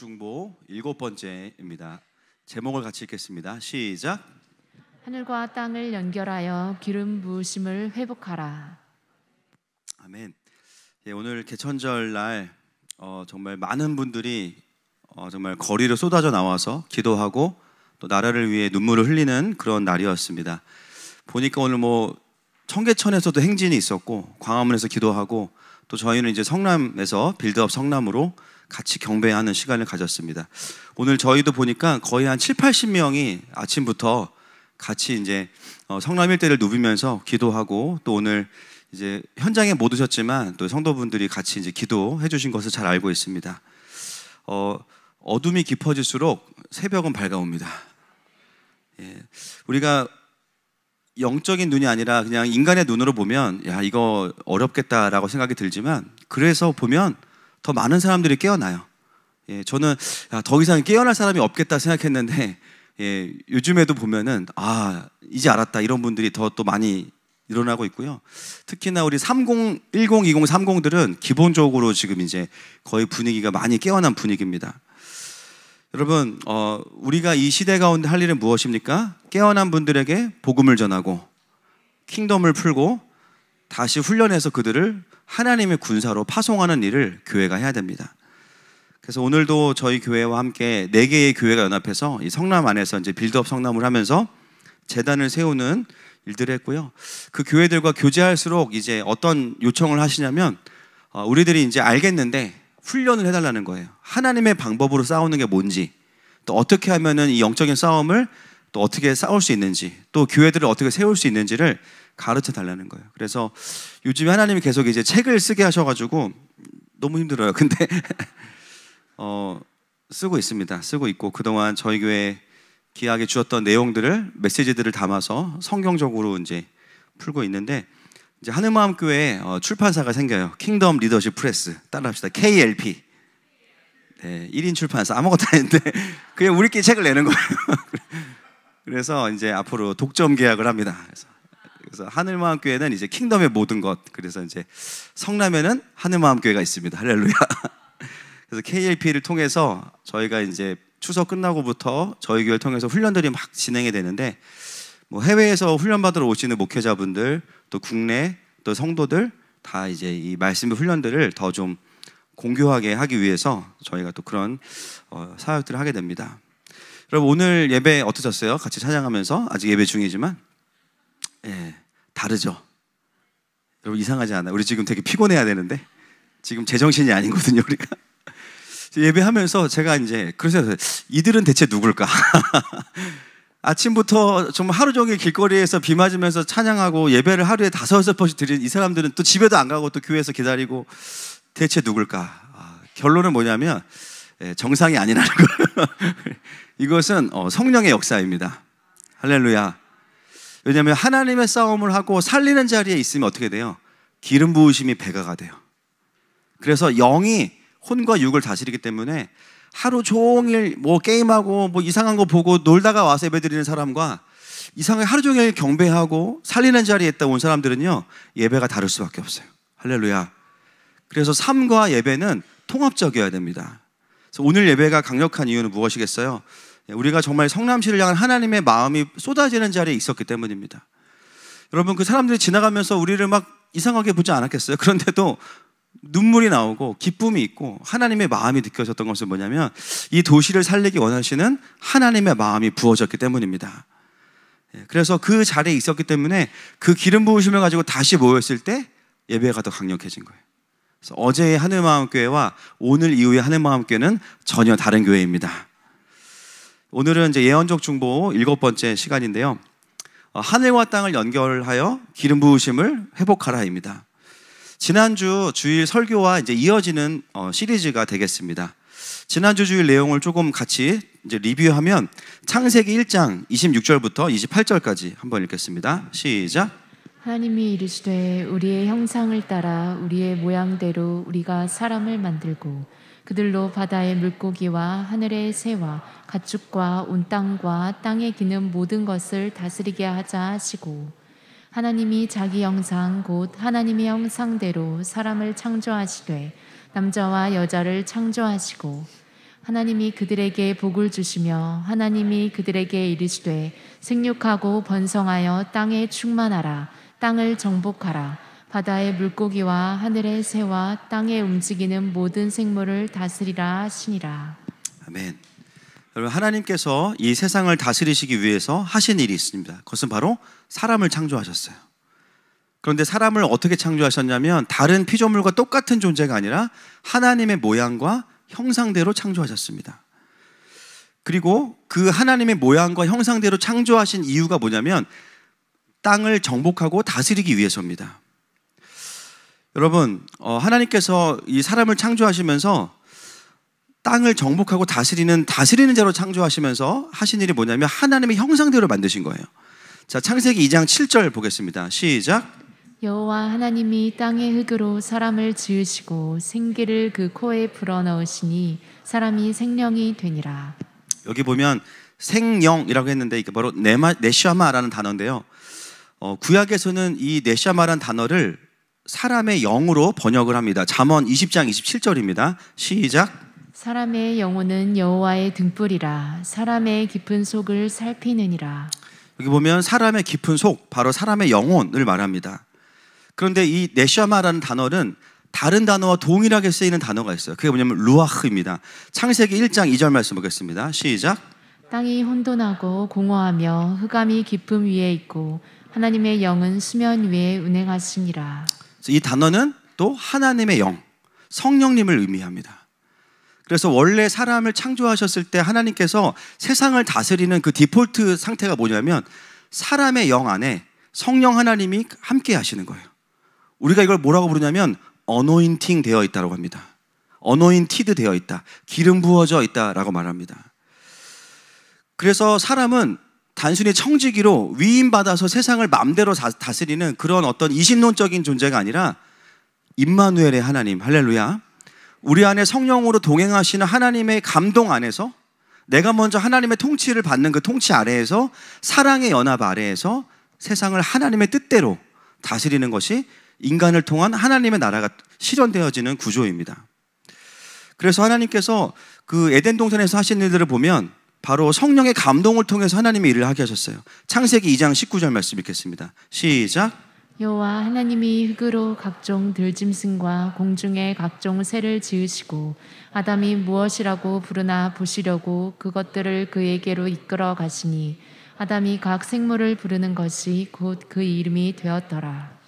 중보 7번째입니다. 제목을 같이 읽겠습니다. 시작. 하늘과 땅을 연결하여 기름 부으심을 회복하라. 아멘. 오늘 개천절 날 정말 많은 분들이 정말 거리로 쏟아져 나와서 기도하고 또 나라를 위해 눈물을 흘리는 그런 날이었습니다. 보니까 오늘 청계천에서도 행진이 있었고 광화문에서 기도하고 또 저희는 이제 성남에서 빌드업 성남으로 같이 경배하는 시간을 가졌습니다. 오늘 저희도 보니까 거의 한 70-80명이 아침부터 같이 이제 성남 일대를 누비면서 기도하고 또 오늘 이제 현장에 못 오셨지만 또 성도분들이 같이 이제 기도해 주신 것을 잘 알고 있습니다. 어둠이 깊어질수록 새벽은 밝아옵니다. 우리가 영적인 눈이 아니라 그냥 인간의 눈으로 보면 야 이거 어렵겠다라고 생각이 들지만 그래서 보면 더 많은 사람들이 깨어나요. 저는 더 이상 깨어날 사람이 없겠다 생각했는데 요즘에도 보면은 이제 알았다 이런 분들이 더 또 많이 일어나고 있고요. 특히나 우리 30, 10, 20, 30들은 기본적으로 지금 이제 거의 분위기가 많이 깨어난 분위기입니다. 여러분, 우리가 이 시대 가운데 할 일은 무엇입니까? 깨어난 분들에게 복음을 전하고 킹덤을 풀고 다시 훈련해서 그들을 하나님의 군사로 파송하는 일을 교회가 해야 됩니다. 그래서 오늘도 저희 교회와 함께 4개의 교회가 연합해서 이 성남 안에서 이제 빌드업 성남을 하면서 재단을 세우는 일들을 했고요. 그 교회들과 교제할수록 이제 어떤 요청을 하시냐면 우리들이 이제 알겠는데 훈련을 해달라는 거예요. 하나님의 방법으로 싸우는 게 뭔지, 또 어떻게 하면은 이 영적인 싸움을 또 어떻게 싸울 수 있는지, 또 교회들을 어떻게 세울 수 있는지를 가르쳐 달라는 거예요. 그래서 요즘에 하나님이 계속 이제 책을 쓰게 하셔가지고 너무 힘들어요. 근데 쓰고 있습니다. 쓰고 있고 그동안 저희 교회 귀하게 주었던 내용들을 메시지들을 담아서 성경적으로 이제 풀고 있는데 이제 하늘마음교회에 출판사가 생겨요. 킹덤 리더십 프레스. 따라합시다. KLP. 네, 1인 출판사 아무것도 아닌데 그냥 우리끼리 책을 내는 거예요. 그래서 이제 앞으로 독점 계약을 합니다. 그래서 하늘마음교회는 이제 킹덤의 모든 것. 그래서 이제 성남에는 하늘마음교회가 있습니다. 할렐루야. 그래서 KLP를 통해서 저희가 이제 추석 끝나고부터 저희 교회를 통해서 훈련들이 막 진행이 되는데 해외에서 훈련받으러 오시는 목회자분들 또 국내 또 성도들 다 이제 이 말씀의 훈련들을 더 좀 공교하게 하기 위해서 저희가 또 그런 사역들을 하게 됩니다. 여러분 오늘 예배 어떠셨어요? 같이 찬양하면서 아직 예배 중이지만 다르죠? 여러분 이상하지 않아요? 우리 지금 되게 피곤해야 되는데 지금 제정신이 아니거든요 우리가. 예배하면서 제가 이제 그래서 이들은 대체 누굴까? 아침부터 정말 하루 종일 길거리에서 비 맞으면서 찬양하고 예배를 하루에 5-6번씩 드리는 이 사람들은 또 집에도 안 가고 또 교회에서 기다리고 대체 누굴까? 결론은 뭐냐면 정상이 아니라는 거예요. 이것은 성령의 역사입니다. 할렐루야. 왜냐하면 하나님의 싸움을 하고 살리는 자리에 있으면 어떻게 돼요? 기름 부으심이 배가가 돼요. 그래서 영이 혼과 육을 다스리기 때문에 하루 종일 게임하고 이상한 거 보고 놀다가 와서 예배드리는 사람과 이상하게 하루 종일 경배하고 살리는 자리에 있다 온 사람들은요 예배가 다를 수밖에 없어요. 할렐루야. 그래서 삶과 예배는 통합적이어야 됩니다. 그래서 오늘 예배가 강력한 이유는 무엇이겠어요? 우리가 정말 성남시를 향한 하나님의 마음이 쏟아지는 자리에 있었기 때문입니다. 여러분 그 사람들이 지나가면서 우리를 막 이상하게 보지 않았겠어요? 그런데도 눈물이 나오고 기쁨이 있고 하나님의 마음이 느껴졌던 것은 뭐냐면 이 도시를 살리기 원하시는 하나님의 마음이 부어졌기 때문입니다. 그래서 그 자리에 있었기 때문에 그 기름 부으심을 가지고 다시 모였을 때 예배가 더 강력해진 거예요. 그래서 어제의 하늘마음교회와 오늘 이후의 하늘마음교회는 전혀 다른 교회입니다. 오늘은 이제 예언적 중보 7번째 시간인데요. 하늘과 땅을 연결하여 기름 부으심을 회복하라입니다. 지난주 주일 설교와 이제 이어지는 시리즈가 되겠습니다. 지난주 주일 내용을 조금 같이 이제 리뷰하면 창세기 1장 26절부터 28절까지 한번 읽겠습니다. 시작. 하나님이 이르시되 우리의 형상을 따라 우리의 모양대로 우리가 사람을 만들고 그들로 바다의 물고기와 하늘의 새와 가축과 온 땅과 땅에 기는 모든 것을 다스리게 하자 하시고 하나님이 자기 형상 곧 하나님의 형상대로 사람을 창조하시되 남자와 여자를 창조하시고 하나님이 그들에게 복을 주시며 하나님이 그들에게 이르시되 생육하고 번성하여 땅에 충만하라. 땅을 정복하라. 바다의 물고기와 하늘의 새와 땅에 움직이는 모든 생물을 다스리라 하시니라. 아멘. 여러분, 하나님께서 이 세상을 다스리시기 위해서 하신 일이 있습니다. 그것은 바로 사람을 창조하셨어요. 그런데 사람을 어떻게 창조하셨냐면 다른 피조물과 똑같은 존재가 아니라 하나님의 모양과 형상대로 창조하셨습니다. 그리고 그 하나님의 모양과 형상대로 창조하신 이유가 뭐냐면 땅을 정복하고 다스리기 위해서입니다. 여러분, 하나님께서 이 사람을 창조하시면서 땅을 정복하고 다스리는 자로 창조하시면서 하신 일이 뭐냐면 하나님의 형상대로 만드신 거예요. 자, 창세기 2장 7절 보겠습니다. 시작. 여호와 하나님이 땅의 흙으로 사람을 지으시고 생기를 그 코에 불어넣으시니 사람이 생령이 되니라. 여기 보면 생령이라고 했는데 이게 바로 네샤마라는 단어인데요. 구약에서는 이 네샤마라는 단어를 사람의 영으로 번역을 합니다. 잠언 20장 27절입니다. 시작. 사람의 영혼은 여호와의 등불이라. 사람의 깊은 속을 살피느니라. 여기 보면 사람의 깊은 속, 바로 사람의 영혼을 말합니다. 그런데 이 네샤마라는 단어는 다른 단어와 동일하게 쓰이는 단어가 있어요. 그게 뭐냐면 루아흐입니다. 창세기 1장 2절 말씀 보겠습니다. 시작. 땅이 혼돈하고 공허하며 흑암이 깊음 위에 있고 하나님의 영은 수면 위에 운행하시니라. 이 단어는 또 하나님의 영, 성령님을 의미합니다. 그래서 원래 사람을 창조하셨을 때 하나님께서 세상을 다스리는 그 디폴트 상태가 뭐냐면 사람의 영 안에 성령 하나님이 함께 하시는 거예요. 우리가 이걸 뭐라고 부르냐면 어노인팅 되어 있다고 합니다. 어노인티드 되어 있다. 기름 부어져 있다라고 말합니다. 그래서 사람은 단순히 청지기로 위임받아서 세상을 마음대로 다스리는 그런 어떤 이신론적인 존재가 아니라 임마누엘의 하나님, 할렐루야. 우리 안에 성령으로 동행하시는 하나님의 감동 안에서 내가 먼저 하나님의 통치를 받는 그 통치 아래에서 사랑의 연합 아래에서 세상을 하나님의 뜻대로 다스리는 것이 인간을 통한 하나님의 나라가 실현되어지는 구조입니다. 그래서 하나님께서 그 에덴 동산에서 하신 일들을 보면 바로 성령의 감동을 통해서 하나님이 일을 하게 하셨어요. 창세기 2장 19절 말씀 읽겠습니다. 시작. 여호와 하나님이 흙으로 각종 들짐승과 공중의 각종 새를 지으시고 아담이 무엇이라고 부르나 보시려고 그것들을 그에게로 이끌어 가시니 아담이 각 생물을 부르는 것이 곧 그 이름이 되었더라.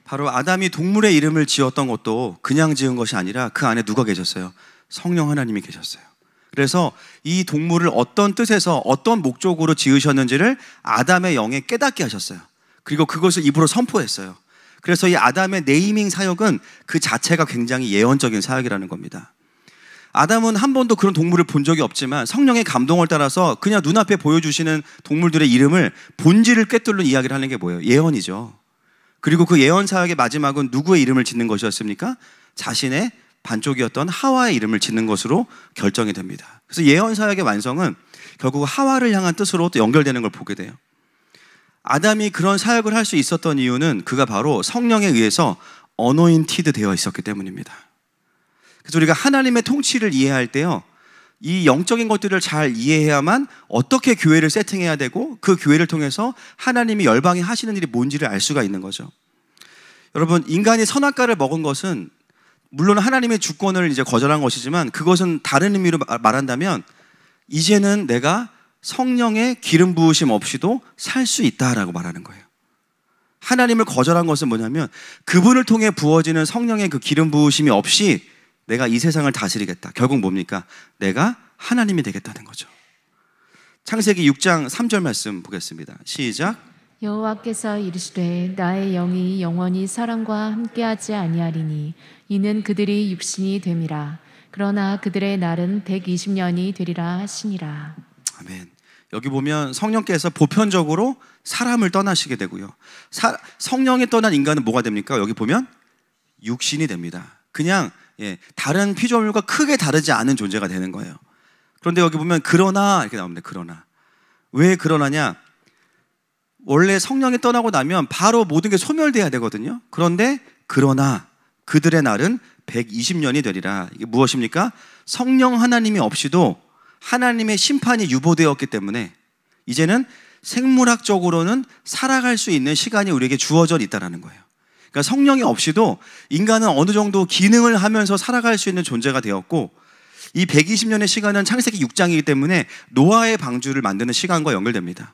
바로 아담이 동물의 이름을 지었던 것도 그냥 지은 것이 아니라 그 안에 누가 계셨어요? 성령 하나님이 계셨어요. 그래서 이 동물을 어떤 뜻에서 어떤 목적으로 지으셨는지를 아담의 영에 깨닫게 하셨어요. 그리고 그것을 입으로 선포했어요. 그래서 이 아담의 네이밍 사역은 그 자체가 굉장히 예언적인 사역이라는 겁니다. 아담은 한 번도 그런 동물을 본 적이 없지만 성령의 감동을 따라서 그냥 눈앞에 보여주시는 동물들의 이름을 본질을 꿰뚫는 이야기를 하는 게 뭐예요? 예언이죠. 그리고 그 예언 사역의 마지막은 누구의 이름을 짓는 것이었습니까? 자신의 반쪽이었던 하와의 이름을 짓는 것으로 결정이 됩니다. 그래서 예언 사역의 완성은 결국 하와를 향한 뜻으로 또 연결되는 걸 보게 돼요. 아담이 그런 사역을 할 수 있었던 이유는 그가 바로 성령에 의해서 어노인티드 되어 있었기 때문입니다. 그래서 우리가 하나님의 통치를 이해할 때요, 이 영적인 것들을 잘 이해해야만 어떻게 교회를 세팅해야 되고 그 교회를 통해서 하나님이 열방에 하시는 일이 뭔지를 알 수가 있는 거죠. 여러분, 인간이 선악과를 먹은 것은 물론 하나님의 주권을 이제 거절한 것이지만 그것은 다른 의미로 말한다면 이제는 내가 성령의 기름 부으심 없이도 살 수 있다라고 말하는 거예요. 하나님을 거절한 것은 뭐냐면 그분을 통해 부어지는 성령의 그 기름 부으심이 없이 내가 이 세상을 다스리겠다. 결국 뭡니까? 내가 하나님이 되겠다는 거죠. 창세기 6장 3절 말씀 보겠습니다. 시작. 여호와께서 이르시되 나의 영이 영원히 사람과 함께하지 아니하리니 이는 그들이 육신이 됨이라. 그러나 그들의 날은 120년이 되리라 하시니라. 아멘. 여기 보면 성령께서 보편적으로 사람을 떠나시게 되고요. 성령이 떠난 인간은 뭐가 됩니까? 여기 보면 육신이 됩니다. 그냥 다른 피조물과 크게 다르지 않은 존재가 되는 거예요. 그런데 여기 보면 그러나 이렇게 나옵니다. 그러나. 왜 그러나냐? 원래 성령이 떠나고 나면 바로 모든 게 소멸돼야 되거든요. 그런데 그러나 그들의 날은 120년이 되리라. 이게 무엇입니까? 성령 하나님이 없이도 하나님의 심판이 유보되었기 때문에 이제는 생물학적으로는 살아갈 수 있는 시간이 우리에게 주어져 있다는 거예요. 그러니까 성령이 없이도 인간은 어느 정도 기능을 하면서 살아갈 수 있는 존재가 되었고, 이 120년의 시간은 창세기 6장이기 때문에 노아의 방주를 만드는 시간과 연결됩니다.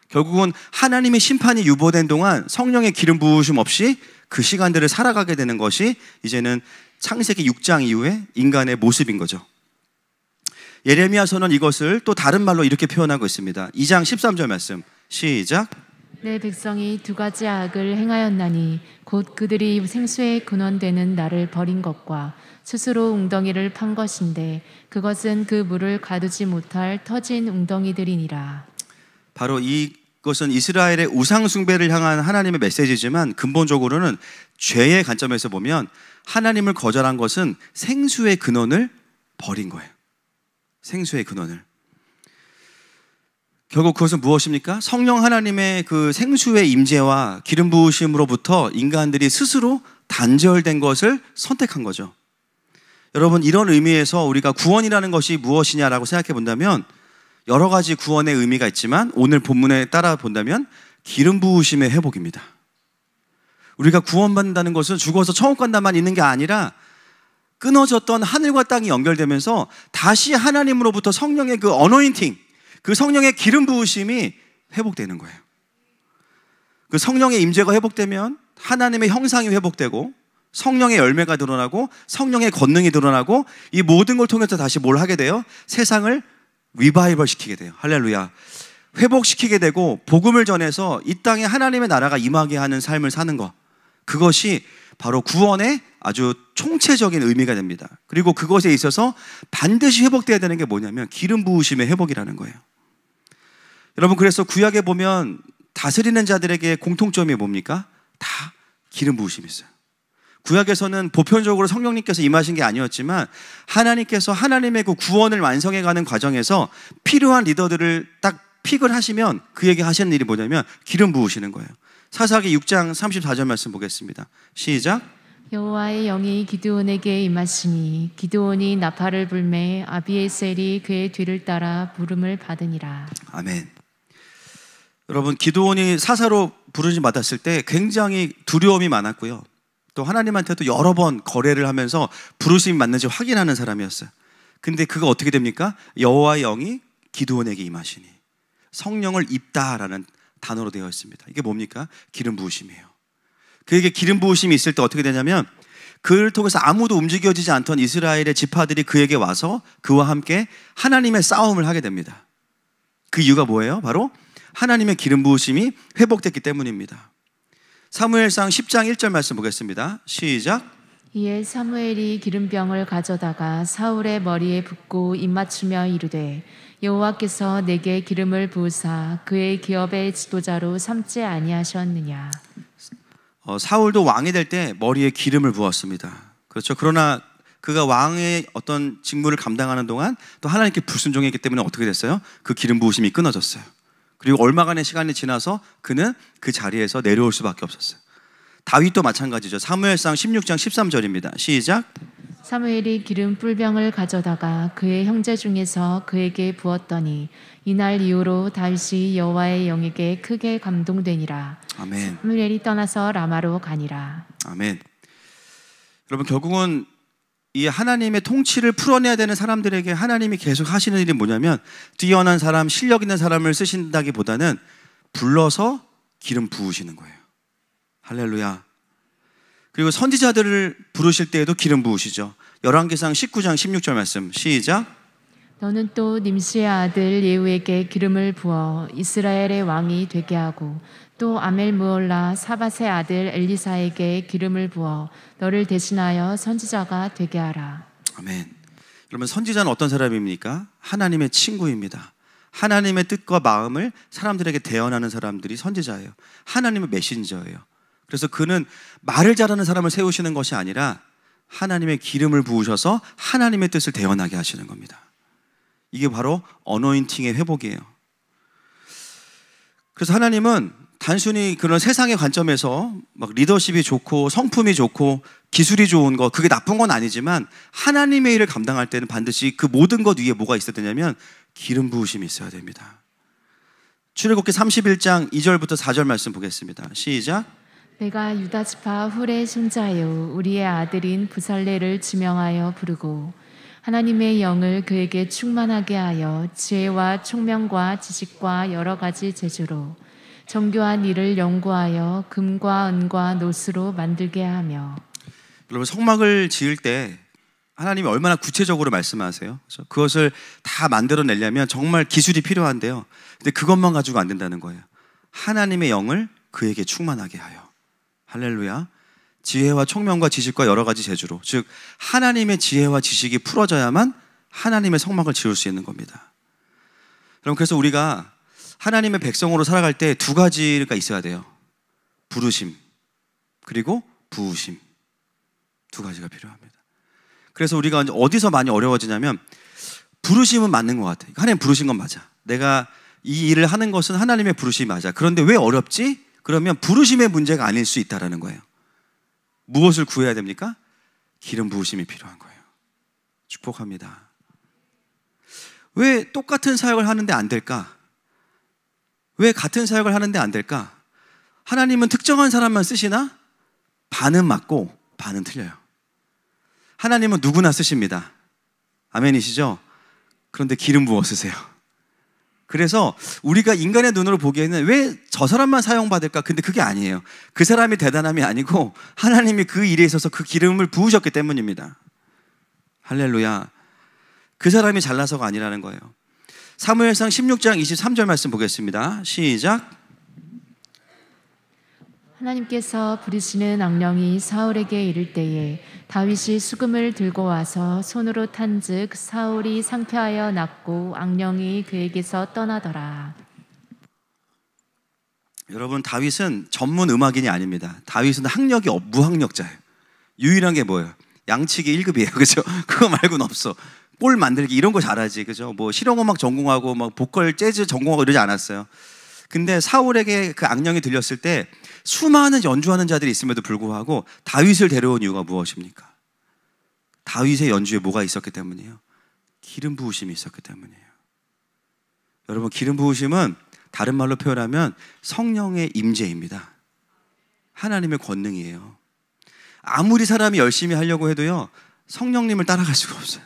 결국은 하나님의 심판이 유보된 동안 성령의 기름 부으심 없이 그 시간들을 살아가게 되는 것이 이제는 창세기 6장 이후의 인간의 모습인 거죠. 예레미야서는 이것을 또 다른 말로 이렇게 표현하고 있습니다. 2장 13절 말씀 시작. 내 백성이 두 가지 악을 행하였나니 곧 그들이 생수의 근원되는 나를 버린 것과 스스로 웅덩이를 판 것인데 그것은 그 물을 가두지 못할 터진 웅덩이들이니라. 바로 이것은 이스라엘의 우상 숭배를 향한 하나님의 메시지지만 근본적으로는 죄의 관점에서 보면 하나님을 거절한 것은 생수의 근원을 버린 거예요. 생수의 근원을. 결국 그것은 무엇입니까? 성령 하나님의 그 생수의 임재와 기름 부으심으로부터 인간들이 스스로 단절된 것을 선택한 거죠. 여러분, 이런 의미에서 우리가 구원이라는 것이 무엇이냐라고 생각해 본다면 여러 가지 구원의 의미가 있지만 오늘 본문에 따라 본다면 기름 부으심의 회복입니다. 우리가 구원받는다는 것은 죽어서 천국 간다만 있는 게 아니라 끊어졌던 하늘과 땅이 연결되면서 다시 하나님으로부터 성령의 그 어노인팅, 그 성령의 기름 부으심이 회복되는 거예요. 그 성령의 임재가 회복되면 하나님의 형상이 회복되고 성령의 열매가 드러나고 성령의 권능이 드러나고 이 모든 걸 통해서 다시 뭘 하게 돼요? 세상을 리바이벌 시키게 돼요. 할렐루야. 회복시키게 되고 복음을 전해서 이 땅에 하나님의 나라가 임하게 하는 삶을 사는 것, 그것이 바로 구원의 아주 총체적인 의미가 됩니다. 그리고 그것에 있어서 반드시 회복되어야 되는 게 뭐냐면 기름 부으심의 회복이라는 거예요. 여러분, 그래서 구약에 보면 다스리는 자들에게 공통점이 뭡니까? 다 기름 부으심이 있어요. 구약에서는 보편적으로 성령님께서 임하신 게 아니었지만 하나님께서 하나님의 그 구원을 완성해가는 과정에서 필요한 리더들을 딱 픽을 하시면 그에게 하시는 일이 뭐냐면 기름 부으시는 거예요. 사사기 6장 34절 말씀 보겠습니다. 시작. 여호와의 영이 기드온에게 임하시니 기드온이 나팔을 불매 아비에셀이 그의 뒤를 따라 부름을 받으니라. 아멘. 여러분, 기드온이 사사로 부르심 받았을 때 굉장히 두려움이 많았고요. 또 하나님한테도 여러 번 거래를 하면서 부르심이 맞는지 확인하는 사람이었어요. 근데 그거 어떻게 됩니까? 여호와의 영이 기드온에게 임하시니, 성령을 입다라는 단어로 되어 있습니다. 이게 뭡니까? 기름 부으심이에요. 그에게 기름 부으심이 있을 때 어떻게 되냐면 그를 통해서 아무도 움직여지지 않던 이스라엘의 지파들이 그에게 와서 그와 함께 하나님의 싸움을 하게 됩니다. 그 이유가 뭐예요? 바로 하나님의 기름 부으심이 회복됐기 때문입니다. 사무엘상 10장 1절 말씀 보겠습니다. 시작. 이에 사무엘이 기름병을 가져다가 사울의 머리에 붓고 입맞추며 이르되 여호와께서 내게 기름을 부으사 그의 기업의 지도자로 삼지 아니하셨느냐. 사울도 왕이 될 때 머리에 기름을 부었습니다. 그렇죠. 그러나 그가 왕의 어떤 직무를 감당하는 동안 또 하나님께 불순종했기 때문에 어떻게 됐어요? 그 기름 부으심이 끊어졌어요. 그리고 얼마간의 시간이 지나서 그는 그 자리에서 내려올 수밖에 없었어요. 다윗도 마찬가지죠. 사무엘상 16장 13절입니다. 시작. 사무엘이 기름 뿔병을 가져다가 그의 형제 중에서 그에게 부었더니 이날 이후로 다윗이 여호와의 영에게 크게 감동되니라. 아멘. 사무엘이 떠나서 라마로 가니라. 아멘. 여러분, 결국은 이 하나님의 통치를 풀어내야 되는 사람들에게 하나님이 계속 하시는 일이 뭐냐면 뛰어난 사람, 실력 있는 사람을 쓰신다기보다는 불러서 기름 부으시는 거예요. 할렐루야. 그리고 선지자들을 부르실 때에도 기름 부으시죠. 열왕기상 19장 16절 말씀 시작. 너는 또 님시의 아들 예후에게 기름을 부어 이스라엘의 왕이 되게 하고 또 아멜무올라 사밧의 아들 엘리사에게 기름을 부어 너를 대신하여 선지자가 되게 하라. 아멘. 여러분, 선지자는 어떤 사람입니까? 하나님의 친구입니다. 하나님의 뜻과 마음을 사람들에게 대언하는 사람들이 선지자예요. 하나님의 메신저예요. 그래서 그는 말을 잘하는 사람을 세우시는 것이 아니라 하나님의 기름을 부으셔서 하나님의 뜻을 대언하게 하시는 겁니다. 이게 바로 어노인팅의 회복이에요. 그래서 하나님은 단순히 그런 세상의 관점에서 막 리더십이 좋고 성품이 좋고 기술이 좋은 거 그게 나쁜 건 아니지만 하나님의 일을 감당할 때는 반드시 그 모든 것 위에 뭐가 있어야 되냐면 기름 부으심이 있어야 됩니다. 출애굽기 31장 2절부터 4절 말씀 보겠습니다. 시작. 내가 유다 지파 훌의 손자요 우리의 아들인 부살레를 지명하여 부르고 하나님의 영을 그에게 충만하게 하여 지혜와 총명과 지식과 여러 가지 재주로 정교한 일을 연구하여 금과 은과 노스로 만들게 하며. 여러분, 성막을 지을 때 하나님이 얼마나 구체적으로 말씀하세요? 그렇죠? 그것을 다 만들어내려면 정말 기술이 필요한데요. 근데 그것만 가지고 안 된다는 거예요. 하나님의 영을 그에게 충만하게 하여. 할렐루야. 지혜와 총명과 지식과 여러 가지 재주로, 즉 하나님의 지혜와 지식이 풀어져야만 하나님의 성막을 지을 수 있는 겁니다. 그럼 그래서 우리가 하나님의 백성으로 살아갈 때 두 가지가 있어야 돼요. 부르심 그리고 부으심, 두 가지가 필요합니다. 그래서 우리가 어디서 많이 어려워지냐면 부르심은 맞는 것 같아요. 하나님 부르신 건 맞아. 내가 이 일을 하는 것은 하나님의 부르심이 맞아. 그런데 왜 어렵지? 그러면 부르심의 문제가 아닐 수 있다는 거예요. 무엇을 구해야 됩니까? 기름 부으심이 필요한 거예요. 축복합니다. 왜 똑같은 사역을 하는데 안 될까? 왜 같은 사역을 하는데 안 될까? 하나님은 특정한 사람만 쓰시나? 반은 맞고 반은 틀려요. 하나님은 누구나 쓰십니다. 아멘이시죠? 그런데 기름 부어 쓰세요. 그래서 우리가 인간의 눈으로 보기에는 왜 저 사람만 사용받을까? 근데 그게 아니에요. 그 사람이 대단함이 아니고 하나님이 그 일에 있어서 그 기름을 부으셨기 때문입니다. 할렐루야. 그 사람이 잘나서가 아니라는 거예요. 사무엘상 16장 23절 말씀 보겠습니다. 시작. 하나님께서 부르시는 악령이 사울에게 이를 때에 다윗이 수금을 들고 와서 손으로 탄즉 사울이 상쾌하여 낫고 악령이 그에게서 떠나더라. 여러분, 다윗은 전문 음악인이 아닙니다. 다윗은 학력이 무학력자예요. 유일한 게 뭐예요? 양치기 1급이에요. 그죠? 그거 말고는 없어. 볼 만들기 이런 거 잘하지. 그죠? 뭐 실용음악 전공하고 막 보컬 재즈 전공하고 이러지 않았어요. 근데 사울에게 그 악령이 들렸을 때 수많은 연주하는 자들이 있음에도 불구하고 다윗을 데려온 이유가 무엇입니까? 다윗의 연주에 뭐가 있었기 때문이에요? 기름 부으심이 있었기 때문이에요. 여러분, 기름 부으심은 다른 말로 표현하면 성령의 임재입니다. 하나님의 권능이에요. 아무리 사람이 열심히 하려고 해도요, 성령님을 따라갈 수가 없어요.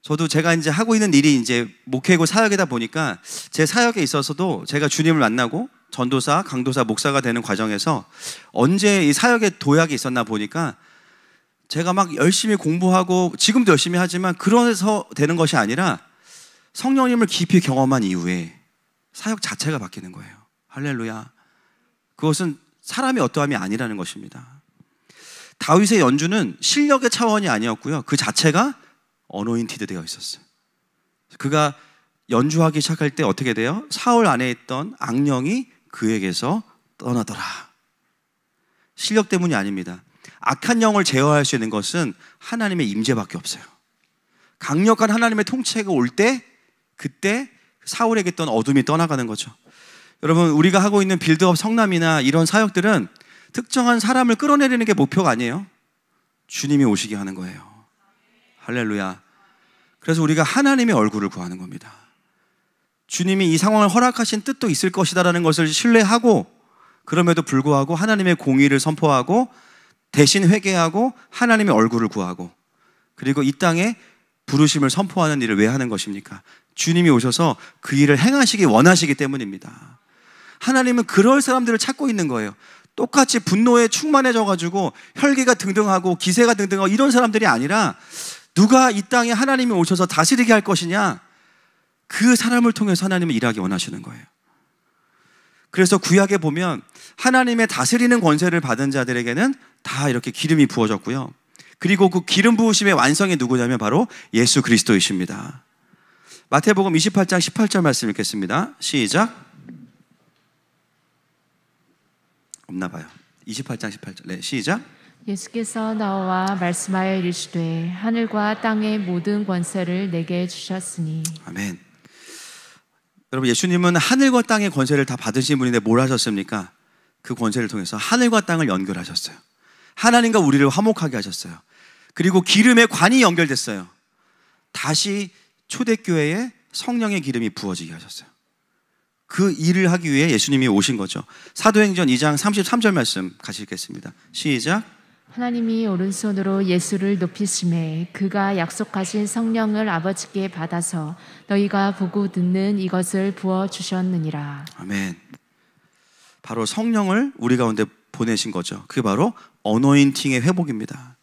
저도 제가 이제 하고 있는 일이 이제 목회고 사역이다 보니까 제 사역에 있어서도 제가 주님을 만나고 전도사, 강도사, 목사가 되는 과정에서 언제 이 사역에 도약이 있었나 보니까 제가 막 열심히 공부하고 지금도 열심히 하지만 그래서 되는 것이 아니라 성령님을 깊이 경험한 이후에 사역 자체가 바뀌는 거예요. 할렐루야. 그것은 사람이 어떠함이 아니라는 것입니다. 다윗의 연주는 실력의 차원이 아니었고요. 그 자체가 어노인티드 되어 있었어요. 그가 연주하기 시작할 때 어떻게 돼요? 사울 안에 있던 악령이 그에게서 떠나더라. 실력 때문이 아닙니다. 악한 영을 제어할 수 있는 것은 하나님의 임재밖에 없어요. 강력한 하나님의 통치가 올 때 그때 사울에게 있던 어둠이 떠나가는 거죠. 여러분, 우리가 하고 있는 빌드업 성남이나 이런 사역들은 특정한 사람을 끌어내리는 게 목표가 아니에요. 주님이 오시게 하는 거예요. 할렐루야. 그래서 우리가 하나님의 얼굴을 구하는 겁니다. 주님이 이 상황을 허락하신 뜻도 있을 것이다라는 것을 신뢰하고, 그럼에도 불구하고 하나님의 공의를 선포하고 대신 회개하고 하나님의 얼굴을 구하고, 그리고 이 땅에 부르심을 선포하는 일을 왜 하는 것입니까? 주님이 오셔서 그 일을 행하시기 원하시기 때문입니다. 하나님은 그럴 사람들을 찾고 있는 거예요. 똑같이 분노에 충만해져가지고 혈기가 등등하고 기세가 등등하고 이런 사람들이 아니라 누가 이 땅에 하나님이 오셔서 다스리게 할 것이냐, 그 사람을 통해서 하나님은 일하기 원하시는 거예요. 그래서 구약에 보면 하나님의 다스리는 권세를 받은 자들에게는 다 이렇게 기름이 부어졌고요. 그리고 그 기름 부으심의 완성이 누구냐면 바로 예수 그리스도이십니다. 마태복음 28장 18절 말씀 읽겠습니다. 시작. 없나 봐요. 28장 18절. 네, 시작. 예수께서 나와 말씀하여 이르시되 하늘과 땅의 모든 권세를 내게 주셨으니. 아멘. 여러분, 예수님은 하늘과 땅의 권세를 다 받으신 분인데 뭘 하셨습니까? 그 권세를 통해서 하늘과 땅을 연결하셨어요. 하나님과 우리를 화목하게 하셨어요. 그리고 기름의 관이 연결됐어요. 다시 초대교회에 성령의 기름이 부어지게 하셨어요. 그 일을 하기 위해 예수님이 오신 거죠. 사도행전 2장 33절 말씀 같이 읽겠습니다. 시작. 하나님이 오른손으로 예수를 높이심에 그가 약속하신 성령을 아버지께 받아서 너희가 보고 듣는 이것을 부어주셨느니라. 아멘. 바로 성령을 우리 가운데 보내신 거죠. 그게 바로 어노인팅의 회복입니다.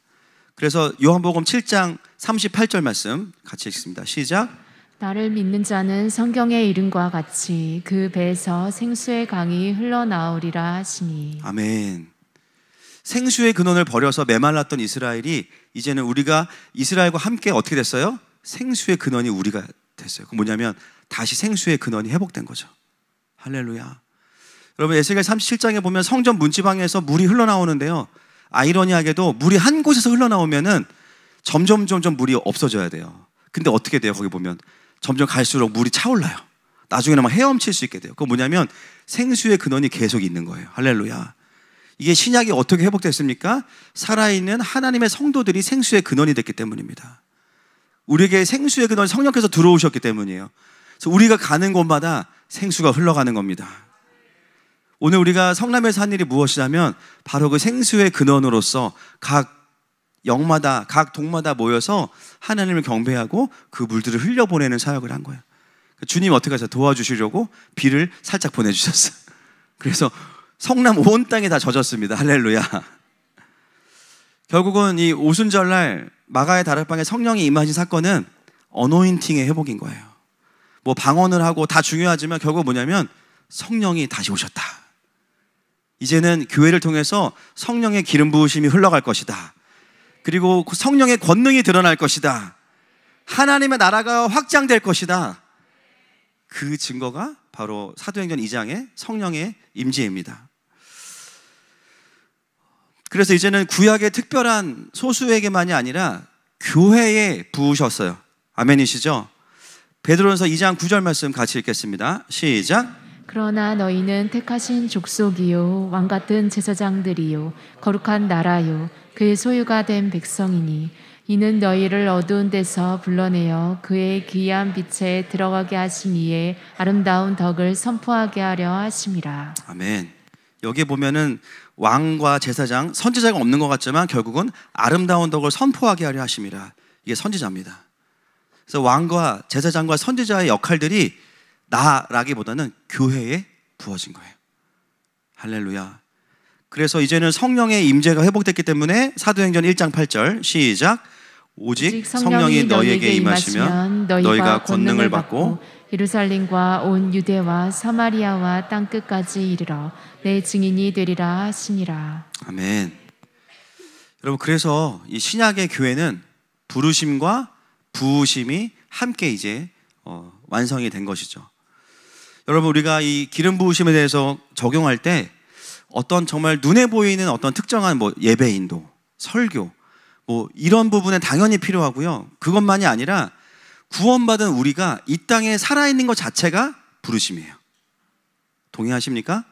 그래서 요한복음 7장 38절 말씀 같이 읽습니다. 시작. 나를 믿는 자는 성경의 이름과 같이 그 배에서 생수의 강이 흘러나오리라 하시니. 아멘. 생수의 근원을 버려서 메말랐던 이스라엘이 이제는 우리가 이스라엘과 함께 어떻게 됐어요? 생수의 근원이 우리가 됐어요. 그 뭐냐면 다시 생수의 근원이 회복된 거죠. 할렐루야. 여러분, 에스겔 37장에 보면 성전 문지방에서 물이 흘러나오는데요, 아이러니하게도 물이 한 곳에서 흘러나오면은 점점 물이 없어져야 돼요. 근데 어떻게 돼요? 거기 보면 점점 갈수록 물이 차올라요. 나중에는 막 헤엄칠 수 있게 돼요. 그건 뭐냐면 생수의 근원이 계속 있는 거예요. 할렐루야. 이게 신약이 어떻게 회복됐습니까? 살아있는 하나님의 성도들이 생수의 근원이 됐기 때문입니다. 우리에게 생수의 근원이 성령께서 들어오셨기 때문이에요. 그래서 우리가 가는 곳마다 생수가 흘러가는 겁니다. 오늘 우리가 성남에서 한 일이 무엇이냐면 바로 그 생수의 근원으로서 각 영마다, 각 동마다 모여서 하나님을 경배하고 그 물들을 흘려보내는 사역을 한 거예요. 주님 어떻게 하세요? 도와주시려고 비를 살짝 보내주셨어요. 그래서 성남 온 땅이 다 젖었습니다. 할렐루야. 결국은 이 오순절날 마가의 다락방에 성령이 임하신 사건은 어노인팅의 회복인 거예요. 뭐 방언을 하고 다 중요하지만 결국 뭐냐면 성령이 다시 오셨다. 이제는 교회를 통해서 성령의 기름 부으심이 흘러갈 것이다. 그리고 성령의 권능이 드러날 것이다. 하나님의 나라가 확장될 것이다. 그 증거가 바로 사도행전 2장의 성령의 임재입니다. 그래서 이제는 구약의 특별한 소수에게만이 아니라 교회에 부으셨어요. 아멘이시죠? 베드로전서 2장 9절 말씀 같이 읽겠습니다. 시작. 그러나 너희는 택하신 족속이요 왕같은 제사장들이요 거룩한 나라요 그의 소유가 된 백성이니 이는 너희를 어두운 데서 불러내어 그의 귀한 빛에 들어가게 하신 이의 아름다운 덕을 선포하게 하려 하심이라. 아멘. 여기에 보면은 왕과 제사장, 선지자가 없는 것 같지만 결국은 아름다운 덕을 선포하게 하려 하심이라. 이게 선지자입니다. 그래서 왕과 제사장과 선지자의 역할들이 나라기보다는 교회에 부어진 거예요. 할렐루야. 그래서 이제는 성령의 임재가 회복됐기 때문에 사도행전 1장 8절 시작. 오직 성령이 너희에게 임하시면 너희가 권능을 받고 예루살렘과 온 유대와 사마리아와 땅끝까지 이르러 내 증인이 되리라 하시니라. 아멘. 여러분, 그래서 이 신약의 교회는 부르심과 부으심이 함께 이제 완성이 된 것이죠. 여러분, 우리가 이 기름 부으심에 대해서 적용할 때 어떤 정말 눈에 보이는 어떤 특정한 뭐 예배 인도, 설교 뭐 이런 부분은 당연히 필요하고요. 그것만이 아니라 구원받은 우리가 이 땅에 살아있는 것 자체가 부르심이에요. 동의하십니까?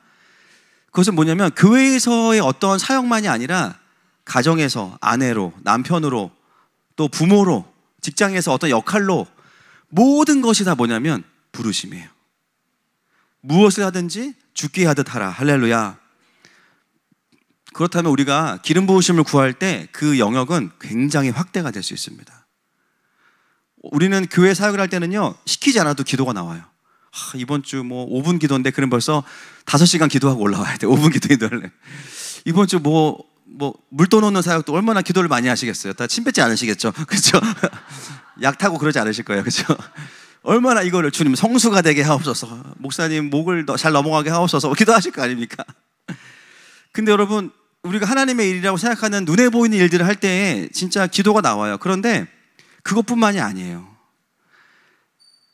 그것은 뭐냐면 교회에서의 어떤 사역만이 아니라 가정에서 아내로, 남편으로, 또 부모로, 직장에서 어떤 역할로 모든 것이 다 뭐냐면 부르심이에요. 무엇을 하든지 죽게 하듯 하라. 할렐루야. 그렇다면 우리가 기름 부으심을 구할 때 그 영역은 굉장히 확대가 될 수 있습니다. 우리는 교회 사역을 할 때는요, 시키지 않아도 기도가 나와요. 이번 주 뭐 5분 기도인데 그럼 벌써 5시간 기도하고 올라와야 돼. 5분 기도인데 이번 주 물 떠놓는 사역도 얼마나 기도를 많이 하시겠어요? 다 침 뱉지 않으시겠죠? 그렇죠? 약 타고 그러지 않으실 거예요. 그렇죠? 얼마나 이거를 주님 성수가 되게 하옵소서, 목사님 목을 잘 넘어가게 하옵소서 기도하실 거 아닙니까? 근데 여러분, 우리가 하나님의 일이라고 생각하는 눈에 보이는 일들을 할 때 진짜 기도가 나와요. 그런데 그것뿐만이 아니에요.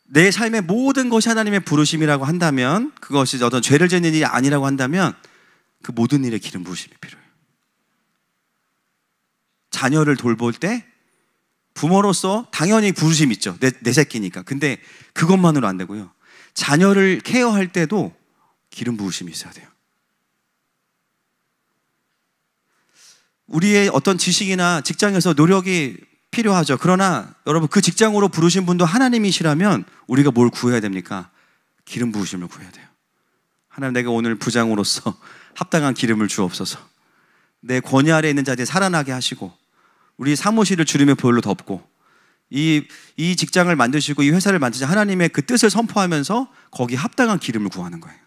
내 삶의 모든 것이 하나님의 부르심이라고 한다면, 그것이 어떤 죄를 짓는 일이 아니라고 한다면 그 모든 일에 기름 부으심이 필요해요. 자녀를 돌볼 때 부모로서 당연히 부르심 있죠. 내 새끼니까. 근데 그것만으로 안 되고요. 자녀를 케어할 때도 기름 부으심이 있어야 돼요. 우리의 어떤 지식이나 직장에서 노력이 필요하죠. 그러나 여러분, 그 직장으로 부르신 분도 하나님이시라면 우리가 뭘 구해야 됩니까? 기름 부으심을 구해야 돼요. 하나님, 내가 오늘 부장으로서 합당한 기름을 주옵소서. 내 권위 아래에 있는 자들이 살아나게 하시고, 우리 사무실을 주님의 보혈로 덮고, 이 직장을 만드시고 이 회사를 만드신 하나님의 그 뜻을 선포하면서 거기 합당한 기름을 구하는 거예요.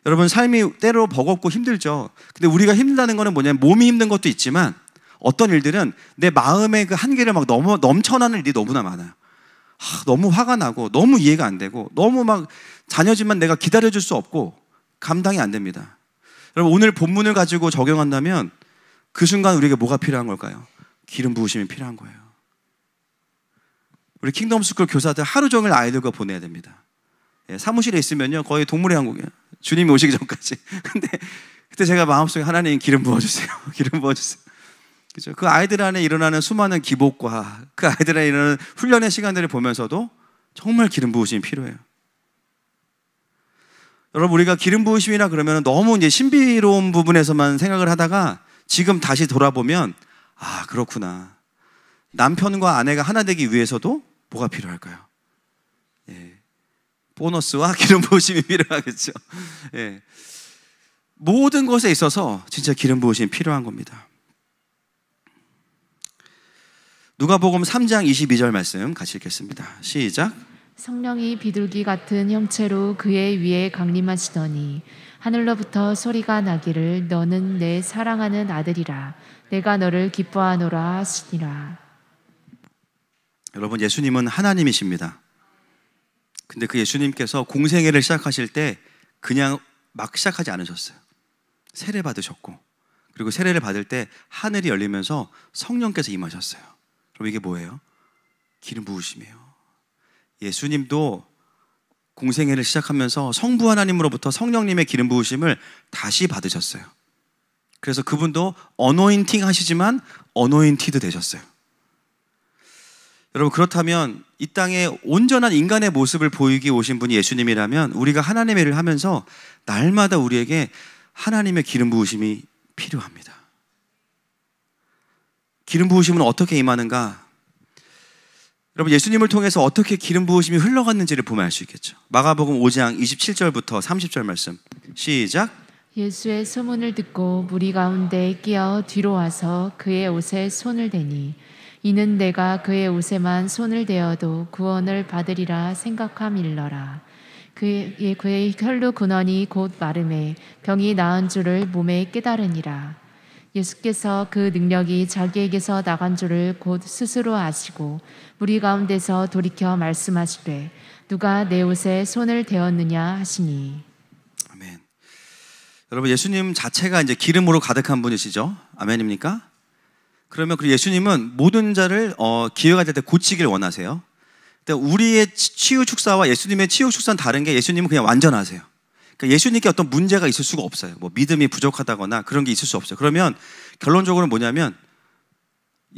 여러분, 삶이 때로 버겁고 힘들죠. 근데 우리가 힘들다는 거는 뭐냐면, 몸이 힘든 것도 있지만 어떤 일들은 내 마음의 그 한계를 막 넘쳐나는 일이 너무나 많아요. 너무 화가 나고 너무 이해가 안 되고 너무 막 자녀지만 내가 기다려줄 수 없고 감당이 안 됩니다. 여러분, 오늘 본문을 가지고 적용한다면 그 순간 우리에게 뭐가 필요한 걸까요? 기름 부으심이 필요한 거예요. 우리 킹덤스쿨 교사들 하루 종일 아이들과 보내야 됩니다. 사무실에 있으면요 거의 동물의 왕국이에요. 주님이 오시기 전까지. 근데 그때 제가 마음속에, 하나님 기름 부어주세요. 기름 부어주세요. 그죠? 그 아이들 안에 일어나는 수많은 기복과 그 아이들 안에 일어나는 훈련의 시간들을 보면서도 정말 기름 부으심이 필요해요. 여러분, 우리가 기름 부으심이라 그러면 너무 이제 신비로운 부분에서만 생각을 하다가 지금 다시 돌아보면, 그렇구나. 남편과 아내가 하나 되기 위해서도 뭐가 필요할까요? 보너스와 기름 부으심이 필요하겠죠. 모든 것에 있어서 진짜 기름 부으심이 필요한 겁니다. 누가복음 3장 22절 말씀 같이 읽겠습니다. 시작. 성령이 비둘기 같은 형체로 그의 위에 강림하시더니 하늘로부터 소리가 나기를 너는 내 사랑하는 아들이라 내가 너를 기뻐하노라 하시니라. 여러분, 예수님은 하나님이십니다. 근데 그 예수님께서 공생애를 시작하실 때 그냥 막 시작하지 않으셨어요. 세례 받으셨고, 그리고 세례를 받을 때 하늘이 열리면서 성령께서 임하셨어요. 그럼 이게 뭐예요? 기름 부으심이에요. 예수님도 공생애를 시작하면서 성부 하나님으로부터 성령님의 기름 부으심을 다시 받으셨어요. 그래서 그분도 어노인팅 하시지만 어노인티드 되셨어요. 여러분, 그렇다면 이 땅에 온전한 인간의 모습을 보이기 오신 분이 예수님이라면 우리가 하나님의 일을 하면서 날마다 우리에게 하나님의 기름 부으심이 필요합니다. 기름 부으심은 어떻게 임하는가? 여러분, 예수님을 통해서 어떻게 기름 부으심이 흘러갔는지를 보면 알 수 있겠죠. 마가복음 5장 27절부터 30절 말씀 시작. 예수의 소문을 듣고 무리 가운데 끼어 뒤로 와서 그의 옷에 손을 대니 이는 내가 그의 옷에만 손을 대어도 구원을 받으리라 생각함일러라. 그의 혈루 근원이 곧 마름에 병이 나은 줄을 몸에 깨달으니라. 예수께서 그 능력이 자기에게서 나간 줄을 곧 스스로 아시고 무리 가운데서 돌이켜 말씀하시되 누가 내 옷에 손을 대었느냐 하시니. 아멘. 여러분, 예수님 자체가 이제 기름으로 가득한 분이시죠. 아멘입니까? 그러면 그 예수님은 모든 자를 기회가 될 때 고치길 원하세요. 근데 우리의 치유 축사와 예수님의 치유 축사는 다른 게, 예수님은 그냥 완전하세요. 그러니까 예수님께 어떤 문제가 있을 수가 없어요. 뭐 믿음이 부족하다거나 그런 게 있을 수 없어요. 그러면 결론적으로 뭐냐면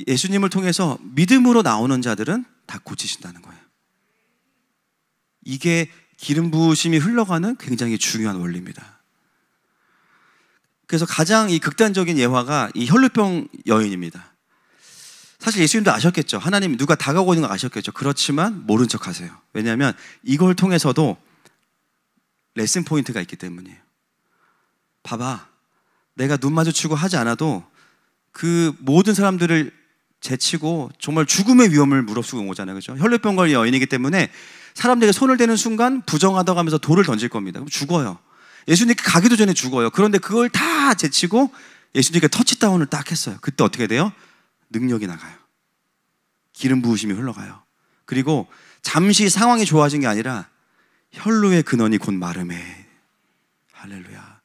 예수님을 통해서 믿음으로 나오는 자들은 다 고치신다는 거예요. 이게 기름 부으심이 흘러가는 굉장히 중요한 원리입니다. 그래서 가장 이 극단적인 예화가 이 혈루병 여인입니다. 사실 예수님도 아셨겠죠. 하나님 누가 다가오고 있는 거 아셨겠죠. 그렇지만 모른 척 하세요. 왜냐하면 이걸 통해서도 레슨 포인트가 있기 때문이에요. 봐봐, 내가 눈 마주치고 하지 않아도 그 모든 사람들을 제치고 정말 죽음의 위험을 무릅쓰고 온 거잖아요. 그렇죠? 혈루병 걸린 여인이기 때문에 사람들에게 손을 대는 순간 부정하다고 하면서 돌을 던질 겁니다. 그럼 죽어요. 예수님께 가기도 전에 죽어요. 그런데 그걸 다 제치고 예수님께 터치다운을 딱 했어요. 그때 어떻게 돼요? 능력이 나가요. 기름 부으심이 흘러가요. 그리고 잠시 상황이 좋아진 게 아니라 혈루의 근원이 곧 마름에. 할렐루야.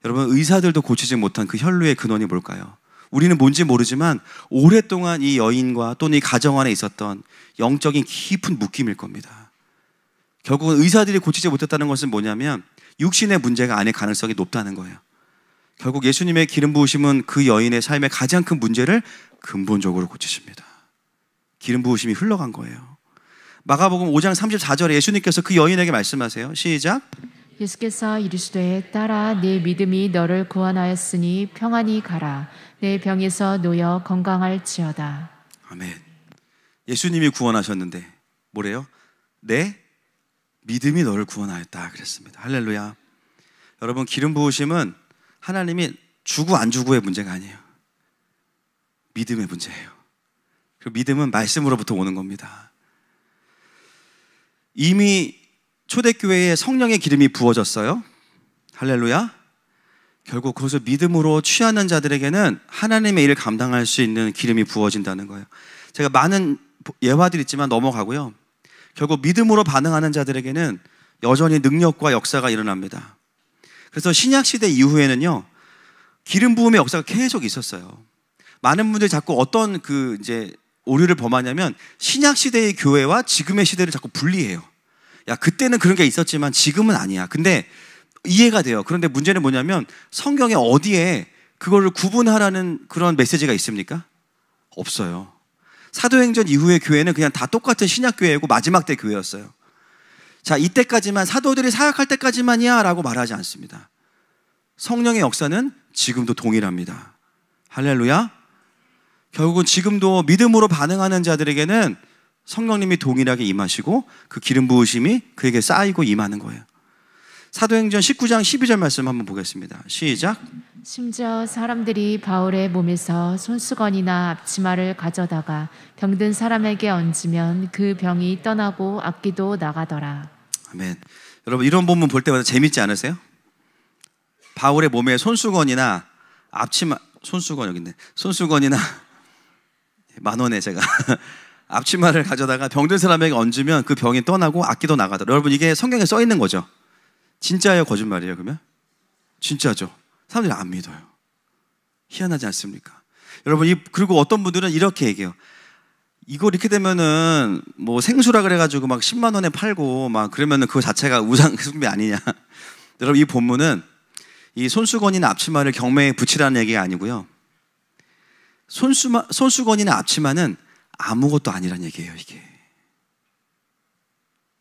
여러분, 의사들도 고치지 못한 그 혈루의 근원이 뭘까요? 우리는 뭔지 모르지만 오랫동안 이 여인과 또는 이 가정 안에 있었던 영적인 깊은 묶임일 겁니다. 결국은 의사들이 고치지 못했다는 것은 뭐냐면 육신의 문제가 아닐 가능성이 높다는 거예요. 결국 예수님의 기름 부으심은 그 여인의 삶의 가장 큰 문제를 근본적으로 고치십니다. 기름 부으심이 흘러간 거예요. 마가복음 5장 34절에 예수님께서 그 여인에게 말씀하세요. 시작. 예수께서 이르시되 딸아 네 믿음이 너를 구원하였으니 평안히 가라. 내 병에서 놓여 건강할지어다. 아멘. 예수님이 구원하셨는데 뭐래요? 내 믿음이 너를 구원하였다 그랬습니다. 할렐루야. 여러분, 기름 부으심은 하나님이 주고 안 주고의 문제가 아니에요. 믿음의 문제예요. 그 믿음은 말씀으로부터 오는 겁니다. 이미 초대교회에 성령의 기름이 부어졌어요. 할렐루야. 결국 그것을 믿음으로 취하는 자들에게는 하나님의 일을 감당할 수 있는 기름이 부어진다는 거예요. 제가 많은 예화들이 있지만 넘어가고요. 결국 믿음으로 반응하는 자들에게는 여전히 능력과 역사가 일어납니다. 그래서 신약시대 이후에는요, 기름 부음의 역사가 계속 있었어요. 많은 분들이 자꾸 어떤 오류를 범하냐면 신약시대의 교회와 지금의 시대를 자꾸 분리해요. 야, 그때는 그런 게 있었지만 지금은 아니야. 근데 이해가 돼요. 그런데 문제는 뭐냐면 성경에 어디에 그거를 구분하라는 그런 메시지가 있습니까? 없어요. 사도행전 이후의 교회는 그냥 다 똑같은 신약교회고 마지막 때 교회였어요. 자, 이때까지만, 사도들이 사역할 때까지만이야 라고 말하지 않습니다. 성령의 역사는 지금도 동일합니다. 할렐루야. 결국은 지금도 믿음으로 반응하는 자들에게는 성령님이 동일하게 임하시고 그 기름 부으심이 그에게 쌓이고 임하는 거예요. 사도행전 19장 12절 말씀 한번 보겠습니다. 시작. 심지어 사람들이 바울의 몸에서 손수건이나 앞치마를 가져다가 병든 사람에게 얹으면 그 병이 떠나고 악기도 나가더라. 아멘. 여러분, 이런 본문 볼 때마다 재밌지 않으세요? 바울의 몸에 손수건이나 앞치마, 손수건 여기 있네. 손수건이나 10,000원에 제가 앞치마를 가져다가 병든 사람에게 얹으면 그 병이 떠나고 악기도 나가더라. 여러분, 이게 성경에 써 있는 거죠? 진짜예요, 거짓말이에요? 그러면 진짜죠. 사람들이 안 믿어요. 희한하지 않습니까? 여러분, 그리고 어떤 분들은 이렇게 얘기해요. 이거 이렇게 되면은 뭐 생수라 그래가지고 막 10만 원에 팔고 막 그러면은 그거 자체가 우상 숭배 아니냐? 여러분, 이 본문은 이 손수건이나 앞치마를 경매에 붙이라는 얘기가 아니고요. 손수건이나 앞치마는 아무것도 아니란 얘기예요. 이게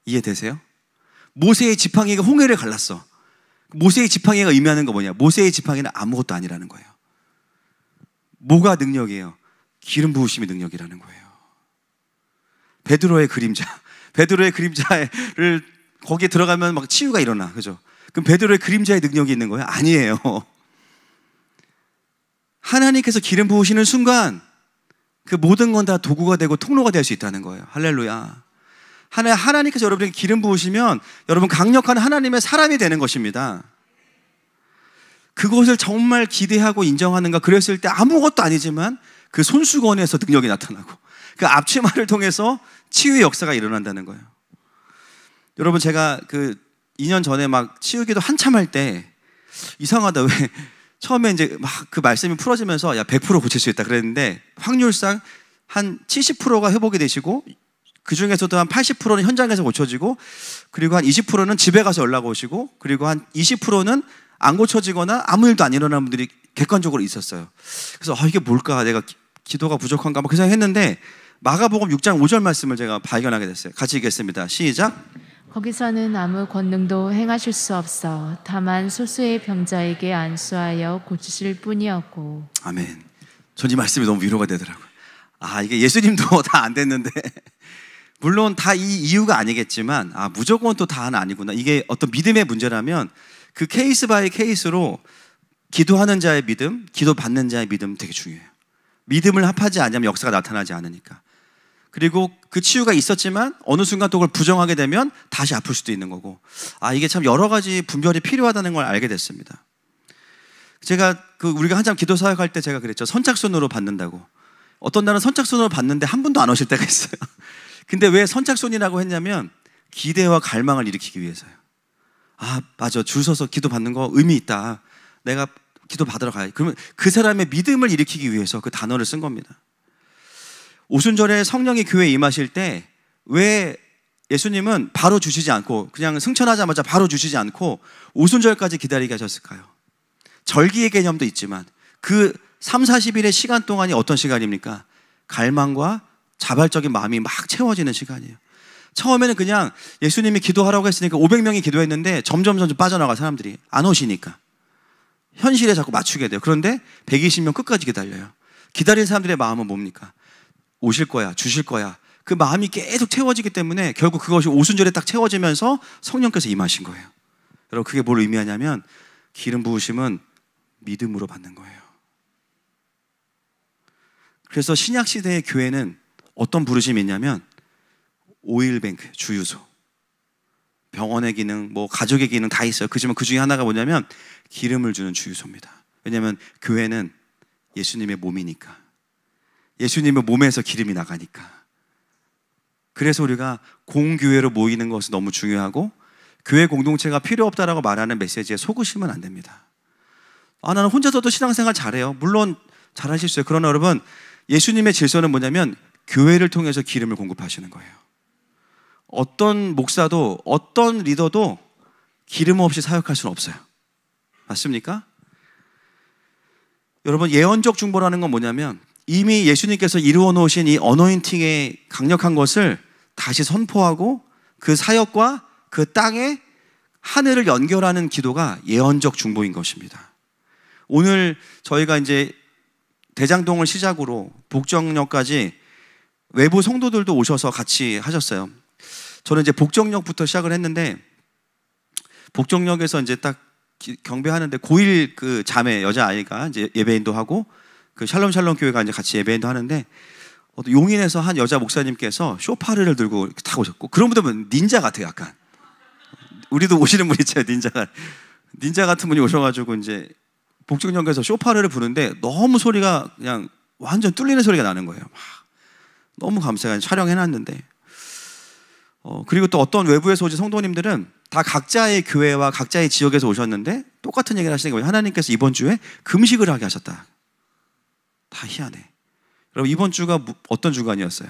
이해되세요? 모세의 지팡이가 홍해를 갈랐어. 모세의 지팡이가 의미하는 거 뭐냐? 모세의 지팡이는 아무것도 아니라는 거예요. 뭐가 능력이에요? 기름 부으심이 능력이라는 거예요. 베드로의 그림자를 거기에 들어가면 막 치유가 일어나, 그죠? 그럼 베드로의 그림자의 능력이 있는 거예요? 아니에요. 하나님께서 기름 부으시는 순간 그 모든 건 다 도구가 되고 통로가 될 수 있다는 거예요. 할렐루야. 하나님께서 여러분에게 기름 부으시면 여러분 강력한 하나님의 사람이 되는 것입니다. 그것을 정말 기대하고 인정하는가? 그랬을 때 아무것도 아니지만 그 손수건에서 능력이 나타나고 그 앞치마를 통해서 치유의 역사가 일어난다는 거예요. 여러분, 제가 2년 전에 막 치유기도 한참 할 때 이상하다, 왜 처음에 이제 막 그 말씀이 풀어지면서 야 100% 고칠 수 있다 그랬는데 확률상 한 70%가 회복이 되시고 그 중에서도 한 80%는 현장에서 고쳐지고 그리고 한 20%는 집에 가서 연락 오시고 그리고 한 20%는 안 고쳐지거나 아무 일도 안 일어나는 분들이 객관적으로 있었어요. 그래서 이게 뭘까? 내가 기도가 부족한가? 그 생각했는데 마가복음 6장 5절 말씀을 제가 발견하게 됐어요. 같이 읽겠습니다. 시작. 거기서는 아무 권능도 행하실 수 없어 다만 소수의 병자에게 안수하여 고치실 뿐이었고. 아멘. 전 이 말씀이 너무 위로가 되더라고요. 이게 예수님도 다 안 됐는데 물론 다 이 이유가 아니겠지만 무조건 또 다는 아니구나. 이게 어떤 믿음의 문제라면 그 케이스 바이 케이스로 기도하는 자의 믿음, 기도 받는 자의 믿음 되게 중요해요. 믿음을 합하지 않으면 역사가 나타나지 않으니까. 그리고 그 치유가 있었지만 어느 순간 또 그걸 부정하게 되면 다시 아플 수도 있는 거고. 이게 참 여러 가지 분별이 필요하다는 걸 알게 됐습니다. 제가 우리가 한참 기도 사역할 때 제가 그랬죠. 선착순으로 받는다고. 어떤 날은 선착순으로 받는데 한 분도 안 오실 때가 있어요. 근데 왜 선착순이라고 했냐면 기대와 갈망을 일으키기 위해서요. 맞아, 줄 서서 기도 받는 거 의미 있다. 내가 기도 받으러 가야. 그러면 그 사람의 믿음을 일으키기 위해서 그 단어를 쓴 겁니다. 오순절에 성령이 교회에 임하실 때 왜 예수님은 바로 주시지 않고 그냥 승천하자마자 바로 주시지 않고 오순절까지 기다리게 하셨을까요? 절기의 개념도 있지만 그 3, 40일의 시간 동안이 어떤 시간입니까? 갈망과 자발적인 마음이 막 채워지는 시간이에요. 처음에는 그냥 예수님이 기도하라고 했으니까 500명이 기도했는데 점점 빠져나가 사람들이 안 오시니까 현실에 자꾸 맞추게 돼요. 그런데 120명 끝까지 기다려요. 기다린 사람들의 마음은 뭡니까? 오실 거야, 주실 거야. 그 마음이 계속 채워지기 때문에 결국 그것이 오순절에 딱 채워지면서 성령께서 임하신 거예요. 여러분, 그게 뭘 의미하냐면 기름 부으심은 믿음으로 받는 거예요. 그래서 신약 시대의 교회는 어떤 부르심이 있냐면 오일뱅크, 주유소, 병원의 기능, 뭐 가족의 기능 다 있어요. 그지만 그 중에 하나가 뭐냐면 기름을 주는 주유소입니다. 왜냐하면 교회는 예수님의 몸이니까, 예수님의 몸에서 기름이 나가니까. 그래서 우리가 공교회로 모이는 것은 너무 중요하고, 교회 공동체가 필요 없다라고 말하는 메시지에 속으시면 안 됩니다. 나는 혼자서도 신앙생활 잘해요. 물론 잘하실 수 있어요. 그러나 여러분, 예수님의 질서는 뭐냐면 교회를 통해서 기름을 공급하시는 거예요. 어떤 목사도 어떤 리더도 기름 없이 사역할 수는 없어요. 맞습니까? 여러분, 예언적 중보라는 건 뭐냐면 이미 예수님께서 이루어 놓으신 이 어노인팅의 강력한 것을 다시 선포하고 그 사역과 그 땅에 하늘을 연결하는 기도가 예언적 중보인 것입니다. 오늘 저희가 이제 대장동을 시작으로 복정역까지 외부 성도들도 오셔서 같이 하셨어요. 저는 이제 복정역부터 시작을 했는데, 복정역에서 이제 딱 경배하는데 고1 그 자매 여자아이가 이제 예배인도 하고, 그 샬롬 교회가 이제 같이 예배인도 하는데, 용인에서 한 여자 목사님께서 쇼파르를 들고 이렇게 타고 오셨고, 그런 분들 보면 닌자 같아요. 약간 우리도 오시는 분 있잖아요. 닌자 같은 분이 오셔가지고 이제 복정역에서 쇼파르를 부는데 너무 소리가 그냥 완전 뚫리는 소리가 나는 거예요. 너무 감사해요. 촬영해놨는데. 그리고 또 어떤 외부에서 오신 성도님들은 다 각자의 교회와 각자의 지역에서 오셨는데 똑같은 얘기를 하시는 거예요. 하나님께서 이번 주에 금식을 하게 하셨다. 다 희한해. 여러분, 이번 주가 어떤 주간이었어요?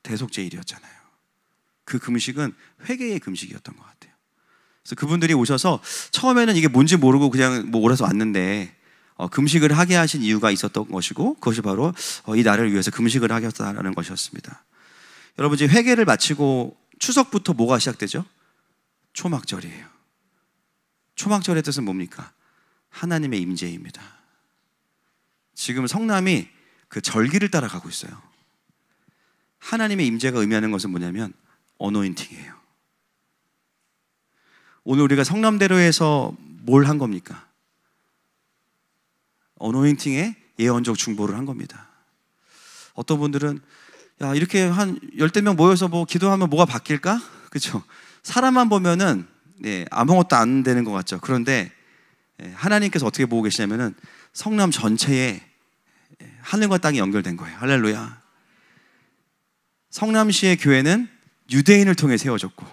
대속제일이었잖아요. 그 금식은 회개의 금식이었던 것 같아요. 그래서 그분들이 오셔서 처음에는 이게 뭔지 모르고 그냥 뭐 오라서 왔는데 금식을 하게 하신 이유가 있었던 것이고, 그것이 바로 이 날을 위해서 금식을 하게 했다는 것이었습니다. 여러분, 이제 회개를 마치고 추석부터 뭐가 시작되죠? 초막절이에요. 초막절의 뜻은 뭡니까? 하나님의 임재입니다. 지금 성남이 그 절기를 따라가고 있어요. 하나님의 임재가 의미하는 것은 뭐냐면 어노인팅이에요. 오늘 우리가 성남대로에서 뭘 한 겁니까? 어노인팅의 예언적 중보를 한 겁니다. 어떤 분들은 야, 이렇게 한 10명 모여서 뭐 기도하면 뭐가 바뀔까? 그렇죠? 사람만 보면은 아무것도 안 되는 것 같죠. 그런데 하나님께서 어떻게 보고 계시냐면은 성남 전체에 하늘과 땅이 연결된 거예요. 할렐루야. 성남시의 교회는 유대인을 통해 세워졌고,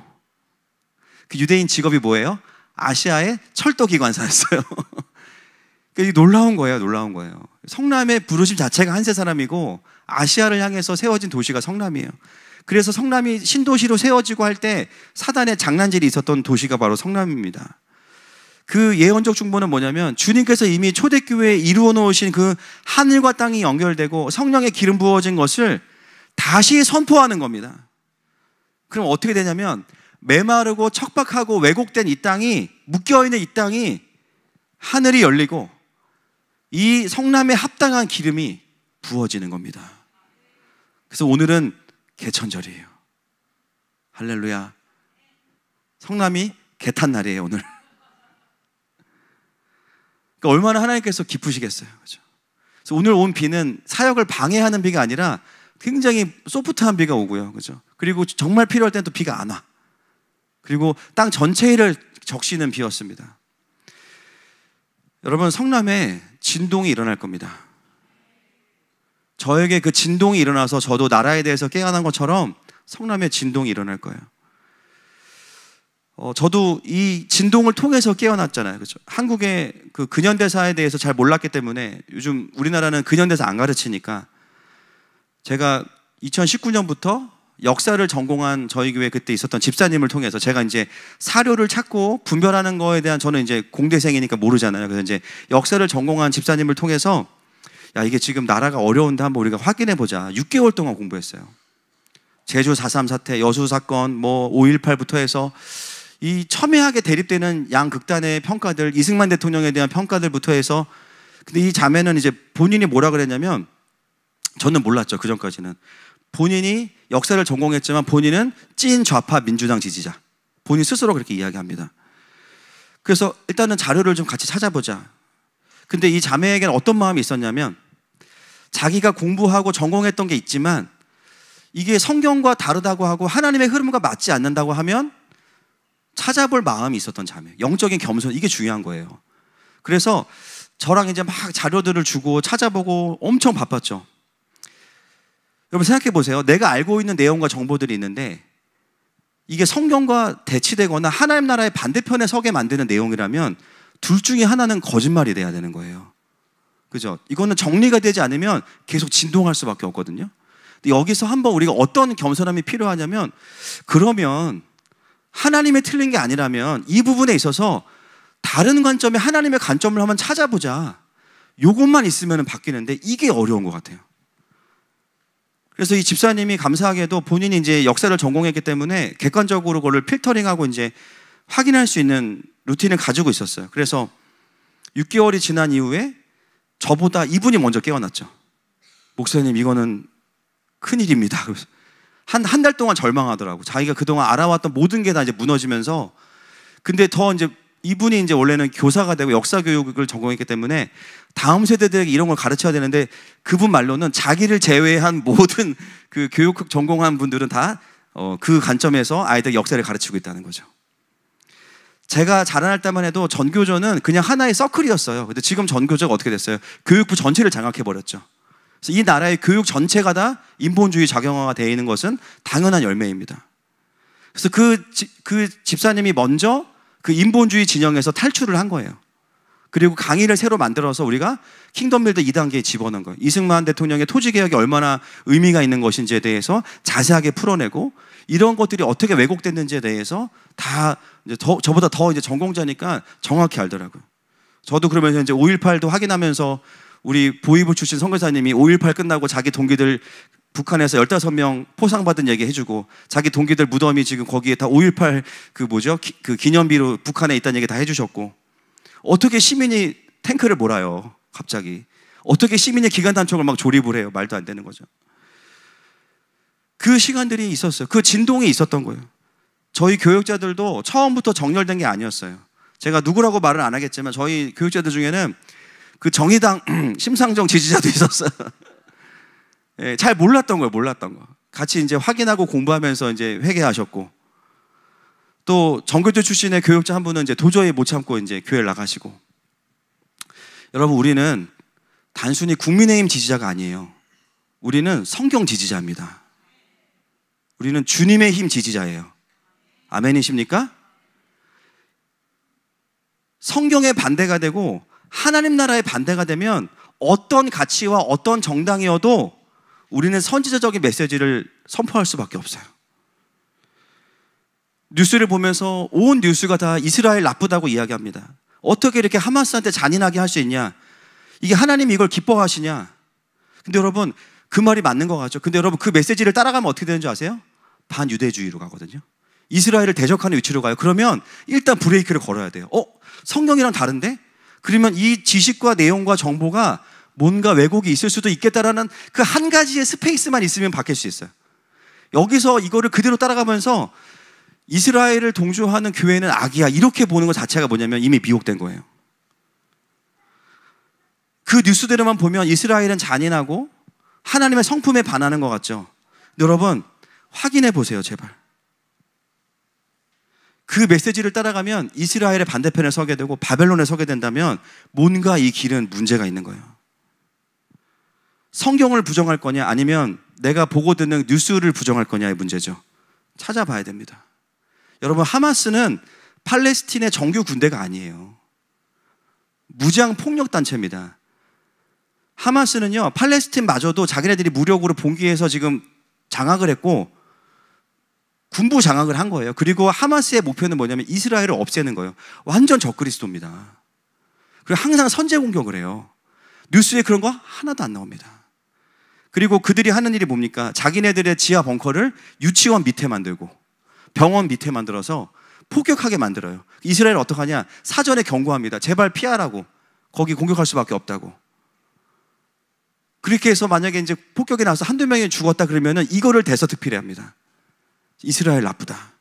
그 유대인 직업이 뭐예요? 아시아의 철도 기관사였어요. 놀라운 거예요. 놀라운 거예요. 성남의 부르심 자체가 한 세 사람이고 아시아를 향해서 세워진 도시가 성남이에요. 그래서 성남이 신도시로 세워지고 할 때 사단의 장난질이 있었던 도시가 바로 성남입니다. 그 예언적 중보는 뭐냐면 주님께서 이미 초대교회에 이루어 놓으신 그 하늘과 땅이 연결되고 성령의 기름 부어진 것을 다시 선포하는 겁니다. 그럼 어떻게 되냐면 메마르고 척박하고 왜곡된 이 땅이, 묶여있는 이 땅이 하늘이 열리고 이 성남에 합당한 기름이 부어지는 겁니다. 그래서 오늘은 개천절이에요. 할렐루야. 성남이 개탄 날이에요, 오늘. 그러니까 얼마나 하나님께서 기쁘시겠어요. 그렇죠? 그래서 오늘 온 비는 사역을 방해하는 비가 아니라 굉장히 소프트한 비가 오고요. 그렇죠? 그리고 정말 필요할 때는 또 비가 안 와. 그리고 땅 전체를 적시는 비였습니다. 여러분, 성남에 진동이 일어날 겁니다. 저에게 그 진동이 일어나서 저도 나라에 대해서 깨어난 것처럼 성남에 진동이 일어날 거예요. 저도 이 진동을 통해서 깨어났잖아요. 그렇죠? 한국의 그 근현대사에 대해서 잘 몰랐기 때문에, 요즘 우리나라는 근현대사 안 가르치니까, 제가 2019년부터 역사를 전공한 저희 교회 그때 있었던 집사님을 통해서 제가 이제 사료를 찾고 분별하는 거에 대한, 저는 이제 공대생이니까 모르잖아요. 그래서 이제 역사를 전공한 집사님을 통해서 야, 이게 지금 나라가 어려운데 한번 우리가 확인해 보자. 6개월 동안 공부했어요. 제주 4.3 사태, 여수 사건, 뭐 5.18부터 해서 이 첨예하게 대립되는 양극단의 평가들, 이승만 대통령에 대한 평가들부터 해서, 근데 이 자매는 이제 본인이 뭐라 그랬냐면, 저는 몰랐죠, 그 전까지는. 본인이 역사를 전공했지만 본인은 찐 좌파 민주당 지지자, 본인 스스로 그렇게 이야기합니다. 그래서 일단은 자료를 좀 같이 찾아보자. 근데 이 자매에게는 어떤 마음이 있었냐면, 자기가 공부하고 전공했던 게 있지만 이게 성경과 다르다고 하고 하나님의 흐름과 맞지 않는다고 하면 찾아볼 마음이 있었던 자매, 영적인 겸손, 이게 중요한 거예요. 그래서 저랑 이제 막 자료들을 주고 찾아보고 엄청 바빴죠. 여러분 생각해 보세요. 내가 알고 있는 내용과 정보들이 있는데 이게 성경과 대치되거나 하나님 나라의 반대편에 서게 만드는 내용이라면 둘 중에 하나는 거짓말이 돼야 되는 거예요. 그죠? 이거는 정리가 되지 않으면 계속 진동할 수밖에 없거든요. 근데 여기서 한번 우리가 어떤 겸손함이 필요하냐면, 그러면 하나님의 틀린 게 아니라면 이 부분에 있어서 다른 관점에 하나님의 관점을 한번 찾아보자. 요것만 있으면 바뀌는데 이게 어려운 것 같아요. 그래서 이 집사님이 감사하게도 본인이 이제 역사를 전공했기 때문에 객관적으로 그걸 필터링하고 이제 확인할 수 있는 루틴을 가지고 있었어요. 그래서 6개월이 지난 이후에 저보다 이분이 먼저 깨어났죠. 목사님, 이거는 큰일입니다. 한 달 동안 절망하더라고. 자기가 그동안 알아왔던 모든 게 다 이제 무너지면서. 근데 더 이제 이분이 이제 원래는 교사가 되고 역사 교육을 전공했기 때문에 다음 세대들에게 이런 걸 가르쳐야 되는데, 그분 말로는 자기를 제외한 모든 그 교육 전공한 분들은 다 그 관점에서 아이들 역사를 가르치고 있다는 거죠. 제가 자라날 때만 해도 전교조는 그냥 하나의 서클이었어요. 근데 지금 전교조가 어떻게 됐어요? 교육부 전체를 장악해버렸죠. 그래서 이 나라의 교육 전체가 다 인본주의 작용화가 되어 있는 것은 당연한 열매입니다. 그래서 그 집사님이 먼저 그 인본주의 진영에서 탈출을 한 거예요. 그리고 강의를 새로 만들어서 우리가 킹덤 빌드 2단계에 집어넣은 거예요. 이승만 대통령의 토지개혁이 얼마나 의미가 있는 것인지에 대해서 자세하게 풀어내고, 이런 것들이 어떻게 왜곡됐는지에 대해서 다 이제 저보다 더 이제 전공자니까 정확히 알더라고요. 저도 그러면서 이제 5.18도 확인하면서, 우리 보이부 출신 선교사님이 5.18 끝나고 자기 동기들 북한에서 15명 포상받은 얘기 해주고, 자기 동기들 무덤이 지금 거기에 다 5.18 그 기념비로 북한에 있다는 얘기 다 해주셨고, 어떻게 시민이 탱크를 몰아요, 갑자기. 어떻게 시민이 기관단총을 막 조립을 해요. 말도 안 되는 거죠. 그 시간들이 있었어요. 그 진동이 있었던 거예요. 저희 교육자들도 처음부터 정렬된 게 아니었어요. 제가 누구라고 말을 안 하겠지만 저희 교육자들 중에는 그 정의당 심상정 지지자도 있었어요. 예, 잘 몰랐던 거예요. 몰랐던 거. 같이 이제 확인하고 공부하면서 이제 회개하셨고, 또 전교조 출신의 교육자 한 분은 이제 도저히 못 참고 이제 교회를 나가시고. 여러분, 우리는 단순히 국민의힘 지지자가 아니에요. 우리는 성경 지지자입니다. 우리는 주님의 힘 지지자예요. 아멘이십니까? 성경의 반대가 되고 하나님 나라의 반대가 되면 어떤 가치와 어떤 정당이어도 우리는 선지자적인 메시지를 선포할 수밖에 없어요. 뉴스를 보면서 온 뉴스가 다 이스라엘 나쁘다고 이야기합니다. 어떻게 이렇게 하마스한테 잔인하게 할 수 있냐? 이게 하나님이 이걸 기뻐하시냐? 근데 여러분, 그 말이 맞는 것 같죠? 근데 여러분, 그 메시지를 따라가면 어떻게 되는 줄 아세요? 반유대주의로 가거든요. 이스라엘을 대적하는 위치로 가요. 그러면 일단 브레이크를 걸어야 돼요. 성경이랑 다른데? 그러면 이 지식과 내용과 정보가 뭔가 왜곡이 있을 수도 있겠다라는 그 한 가지의 스페이스만 있으면 바뀔 수 있어요. 여기서 이거를 그대로 따라가면서 이스라엘을 동조하는 교회는 악이야, 이렇게 보는 것 자체가 뭐냐면 이미 미혹된 거예요. 그 뉴스대로만 보면 이스라엘은 잔인하고 하나님의 성품에 반하는 것 같죠. 여러분, 확인해 보세요, 제발. 그 메시지를 따라가면 이스라엘의 반대편에 서게 되고 바벨론에 서게 된다면 뭔가 이 길은 문제가 있는 거예요. 성경을 부정할 거냐, 아니면 내가 보고 듣는 뉴스를 부정할 거냐의 문제죠. 찾아봐야 됩니다. 여러분, 하마스는 팔레스틴의 정규 군대가 아니에요. 무장 폭력 단체입니다. 하마스는요, 팔레스틴마저도 자기네들이 무력으로 봉기해서 지금 장악을 했고 군부 장악을 한 거예요. 그리고 하마스의 목표는 뭐냐면 이스라엘을 없애는 거예요. 완전 적그리스도입니다. 그리고 항상 선제 공격을 해요. 뉴스에 그런 거 하나도 안 나옵니다. 그리고 그들이 하는 일이 뭡니까? 자기네들의 지하 벙커를 유치원 밑에 만들고 병원 밑에 만들어서 폭격하게 만들어요. 이스라엘은 어떡하냐? 사전에 경고합니다. 제발 피하라고. 거기 공격할 수밖에 없다고. 그렇게 해서 만약에 이제 폭격이 나서 한두 명이 죽었다 그러면은 이거를 대서특필해 합니다. 이스라엘 나쁘다.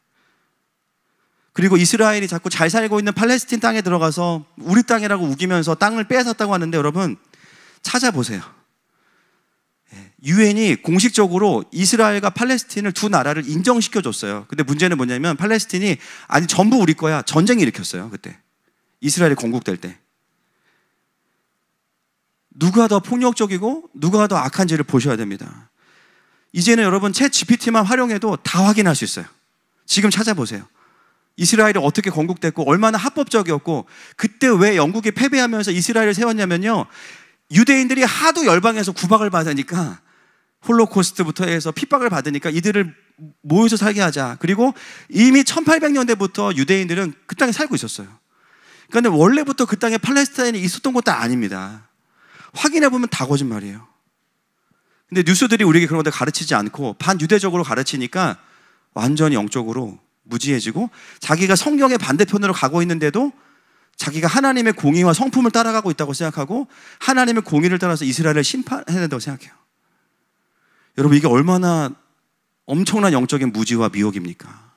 그리고 이스라엘이 자꾸 잘 살고 있는 팔레스틴 땅에 들어가서 우리 땅이라고 우기면서 땅을 빼앗았다고 하는데 여러분 찾아보세요. 유엔이 공식적으로 이스라엘과 팔레스틴을 두 나라를 인정시켜줬어요. 근데 문제는 뭐냐면 팔레스틴이 아니 전부 우리 거야 전쟁 일으켰어요. 그때 이스라엘이 건국될 때. 누가 더 폭력적이고 누가 더 악한지를 보셔야 됩니다. 이제는 여러분 챗 GPT만 활용해도 다 확인할 수 있어요. 지금 찾아보세요. 이스라엘이 어떻게 건국됐고 얼마나 합법적이었고 그때 왜 영국이 패배하면서 이스라엘을 세웠냐면요, 유대인들이 하도 열방에서 구박을 받으니까, 홀로코스트부터 해서 핍박을 받으니까 이들을 모여서 살게 하자. 그리고 이미 1800년대부터 유대인들은 그 땅에 살고 있었어요. 그러니까 원래부터 그 땅에 팔레스타인이 있었던 것도 아닙니다. 확인해보면 다 거짓말이에요. 근데 뉴스들이 우리에게 그런 것들 가르치지 않고 반유대적으로 가르치니까 완전히 영적으로 무지해지고, 자기가 성경의 반대편으로 가고 있는데도 자기가 하나님의 공의와 성품을 따라가고 있다고 생각하고 하나님의 공의를 따라서 이스라엘을 심판해야 된다고 생각해요. 여러분, 이게 얼마나 엄청난 영적인 무지와 미혹입니까?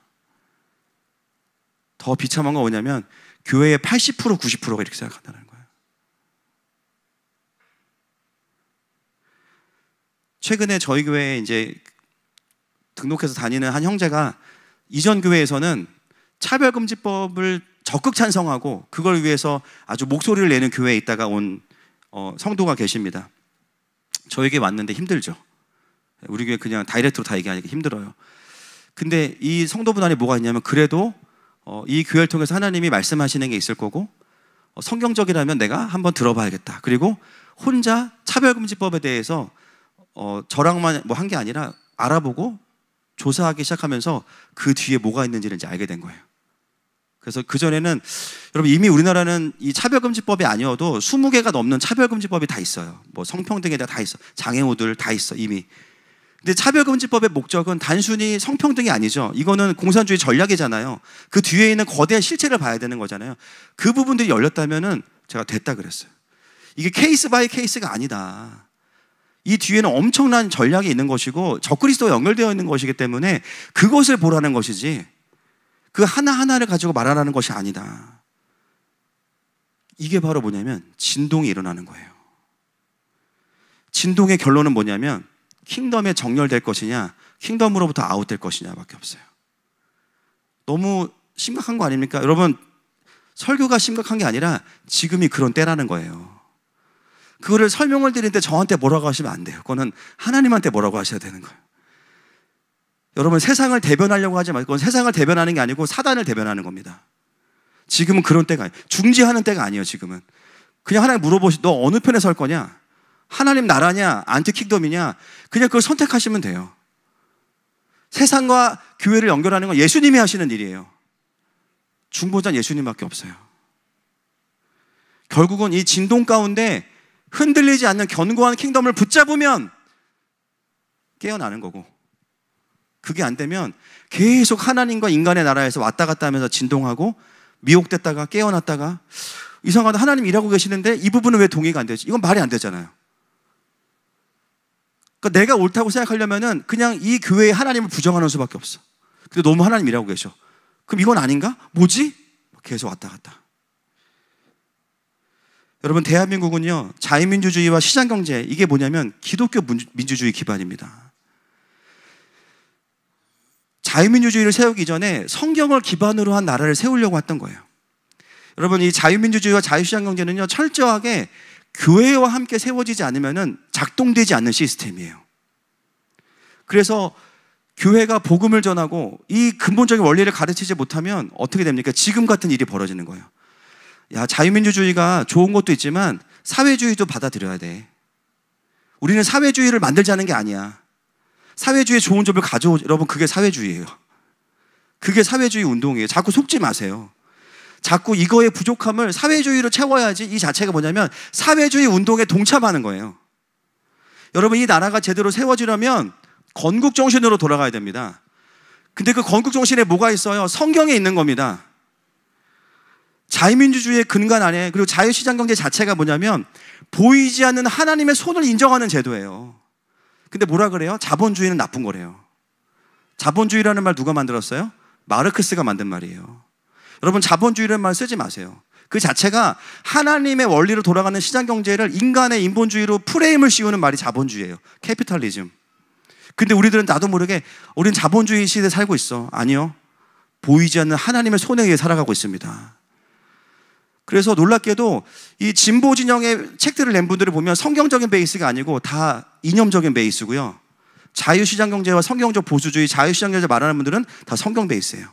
더 비참한 건 뭐냐면 교회의 80% 90%가 이렇게 생각한다는 거예요. 최근에 저희 교회에 이제 등록해서 다니는 한 형제가 이전 교회에서는 차별금지법을 적극 찬성하고 그걸 위해서 아주 목소리를 내는 교회에 있다가 온 성도가 계십니다. 저에게 왔는데 힘들죠. 우리 교회 그냥 다이렉트로 다 얘기하니까 힘들어요. 근데 이 성도분 안에 뭐가 있냐면, 그래도 이 교회를 통해서 하나님이 말씀하시는 게 있을 거고, 성경적이라면 내가 한번 들어봐야겠다. 그리고 혼자 차별금지법에 대해서 저랑만 뭐 한 게 아니라 알아보고 조사하기 시작하면서 그 뒤에 뭐가 있는지를 이제 알게 된 거예요. 그래서 그전에는, 여러분, 이미 우리나라는 이 차별금지법이 아니어도 20개가 넘는 차별금지법이 다 있어요. 뭐 성평등에 대해 다 있어. 장애우들 다 있어, 이미. 근데 차별금지법의 목적은 단순히 성평등이 아니죠. 이거는 공산주의 전략이잖아요. 그 뒤에 있는 거대한 실체를 봐야 되는 거잖아요. 그 부분들이 열렸다면은 제가 됐다 그랬어요. 이게 케이스 바이 케이스가 아니다. 이 뒤에는 엄청난 전략이 있는 것이고 적그리스도와 연결되어 있는 것이기 때문에 그것을 보라는 것이지, 그 하나하나를 가지고 말하라는 것이 아니다. 이게 바로 뭐냐면 진동이 일어나는 거예요. 진동의 결론은 뭐냐면 킹덤에 정렬될 것이냐, 킹덤으로부터 아웃될 것이냐밖에 없어요. 너무 심각한 거 아닙니까? 여러분, 설교가 심각한 게 아니라 지금이 그런 때라는 거예요. 그거를 설명을 드리는데 저한테 뭐라고 하시면 안 돼요. 그거는 하나님한테 뭐라고 하셔야 되는 거예요. 여러분, 세상을 대변하려고 하지 말고, 그건 세상을 대변하는 게 아니고 사단을 대변하는 겁니다. 지금은 그런 때가 아니에요. 중지하는 때가 아니에요. 지금은 그냥 하나님 물어보시, 너 어느 편에 설 거냐? 하나님 나라냐? 안티킹덤이냐? 그냥 그걸 선택하시면 돼요. 세상과 교회를 연결하는 건 예수님이 하시는 일이에요. 중보자는 예수님밖에 없어요. 결국은 이 진동 가운데 흔들리지 않는 견고한 킹덤을 붙잡으면 깨어나는 거고, 그게 안 되면 계속 하나님과 인간의 나라에서 왔다 갔다 하면서 진동하고 미혹됐다가 깨어났다가, 이상하다, 하나님 일하고 계시는데 이 부분은 왜 동의가 안 되지? 이건 말이 안 되잖아요. 그러니까 내가 옳다고 생각하려면은 그냥 이 교회에 하나님을 부정하는 수밖에 없어. 근데 너무 하나님 일하고 계셔. 그럼 이건 아닌가? 뭐지? 계속 왔다 갔다. 여러분, 대한민국은요, 자유민주주의와 시장경제, 이게 뭐냐면 기독교 민주주의 기반입니다. 자유민주주의를 세우기 전에 성경을 기반으로 한 나라를 세우려고 했던 거예요. 여러분, 이 자유민주주의와 자유시장경제는요, 철저하게 교회와 함께 세워지지 않으면 작동되지 않는 시스템이에요. 그래서 교회가 복음을 전하고 이 근본적인 원리를 가르치지 못하면 어떻게 됩니까? 지금 같은 일이 벌어지는 거예요. 야, 자유민주주의가 좋은 것도 있지만 사회주의도 받아들여야 돼. 우리는 사회주의를 만들자는 게 아니야. 사회주의의 좋은 점을 가져오. 여러분, 그게 사회주의예요. 그게 사회주의 운동이에요. 자꾸 속지 마세요. 자꾸 이거의 부족함을 사회주의로 채워야지, 이 자체가 뭐냐면 사회주의 운동에 동참하는 거예요. 여러분, 이 나라가 제대로 세워지려면 건국 정신으로 돌아가야 됩니다. 근데 그 건국 정신에 뭐가 있어요? 성경에 있는 겁니다. 자유민주주의의 근간 안에, 그리고 자유시장경제 자체가 뭐냐면 보이지 않는 하나님의 손을 인정하는 제도예요. 근데 뭐라 그래요? 자본주의는 나쁜 거래요. 자본주의라는 말 누가 만들었어요? 마르크스가 만든 말이에요. 여러분, 자본주의라는 말 쓰지 마세요. 그 자체가 하나님의 원리로 돌아가는 시장경제를 인간의 인본주의로 프레임을 씌우는 말이 자본주의예요. 캐피탈리즘. 근데 우리들은 나도 모르게 우린 자본주의 시대에 살고 있어. 아니요. 보이지 않는 하나님의 손에 의해 살아가고 있습니다. 그래서 놀랍게도 이 진보 진영의 책들을 낸 분들을 보면 성경적인 베이스가 아니고 다 이념적인 베이스고요. 자유시장경제와 성경적 보수주의, 자유시장경제 말하는 분들은 다 성경 베이스예요.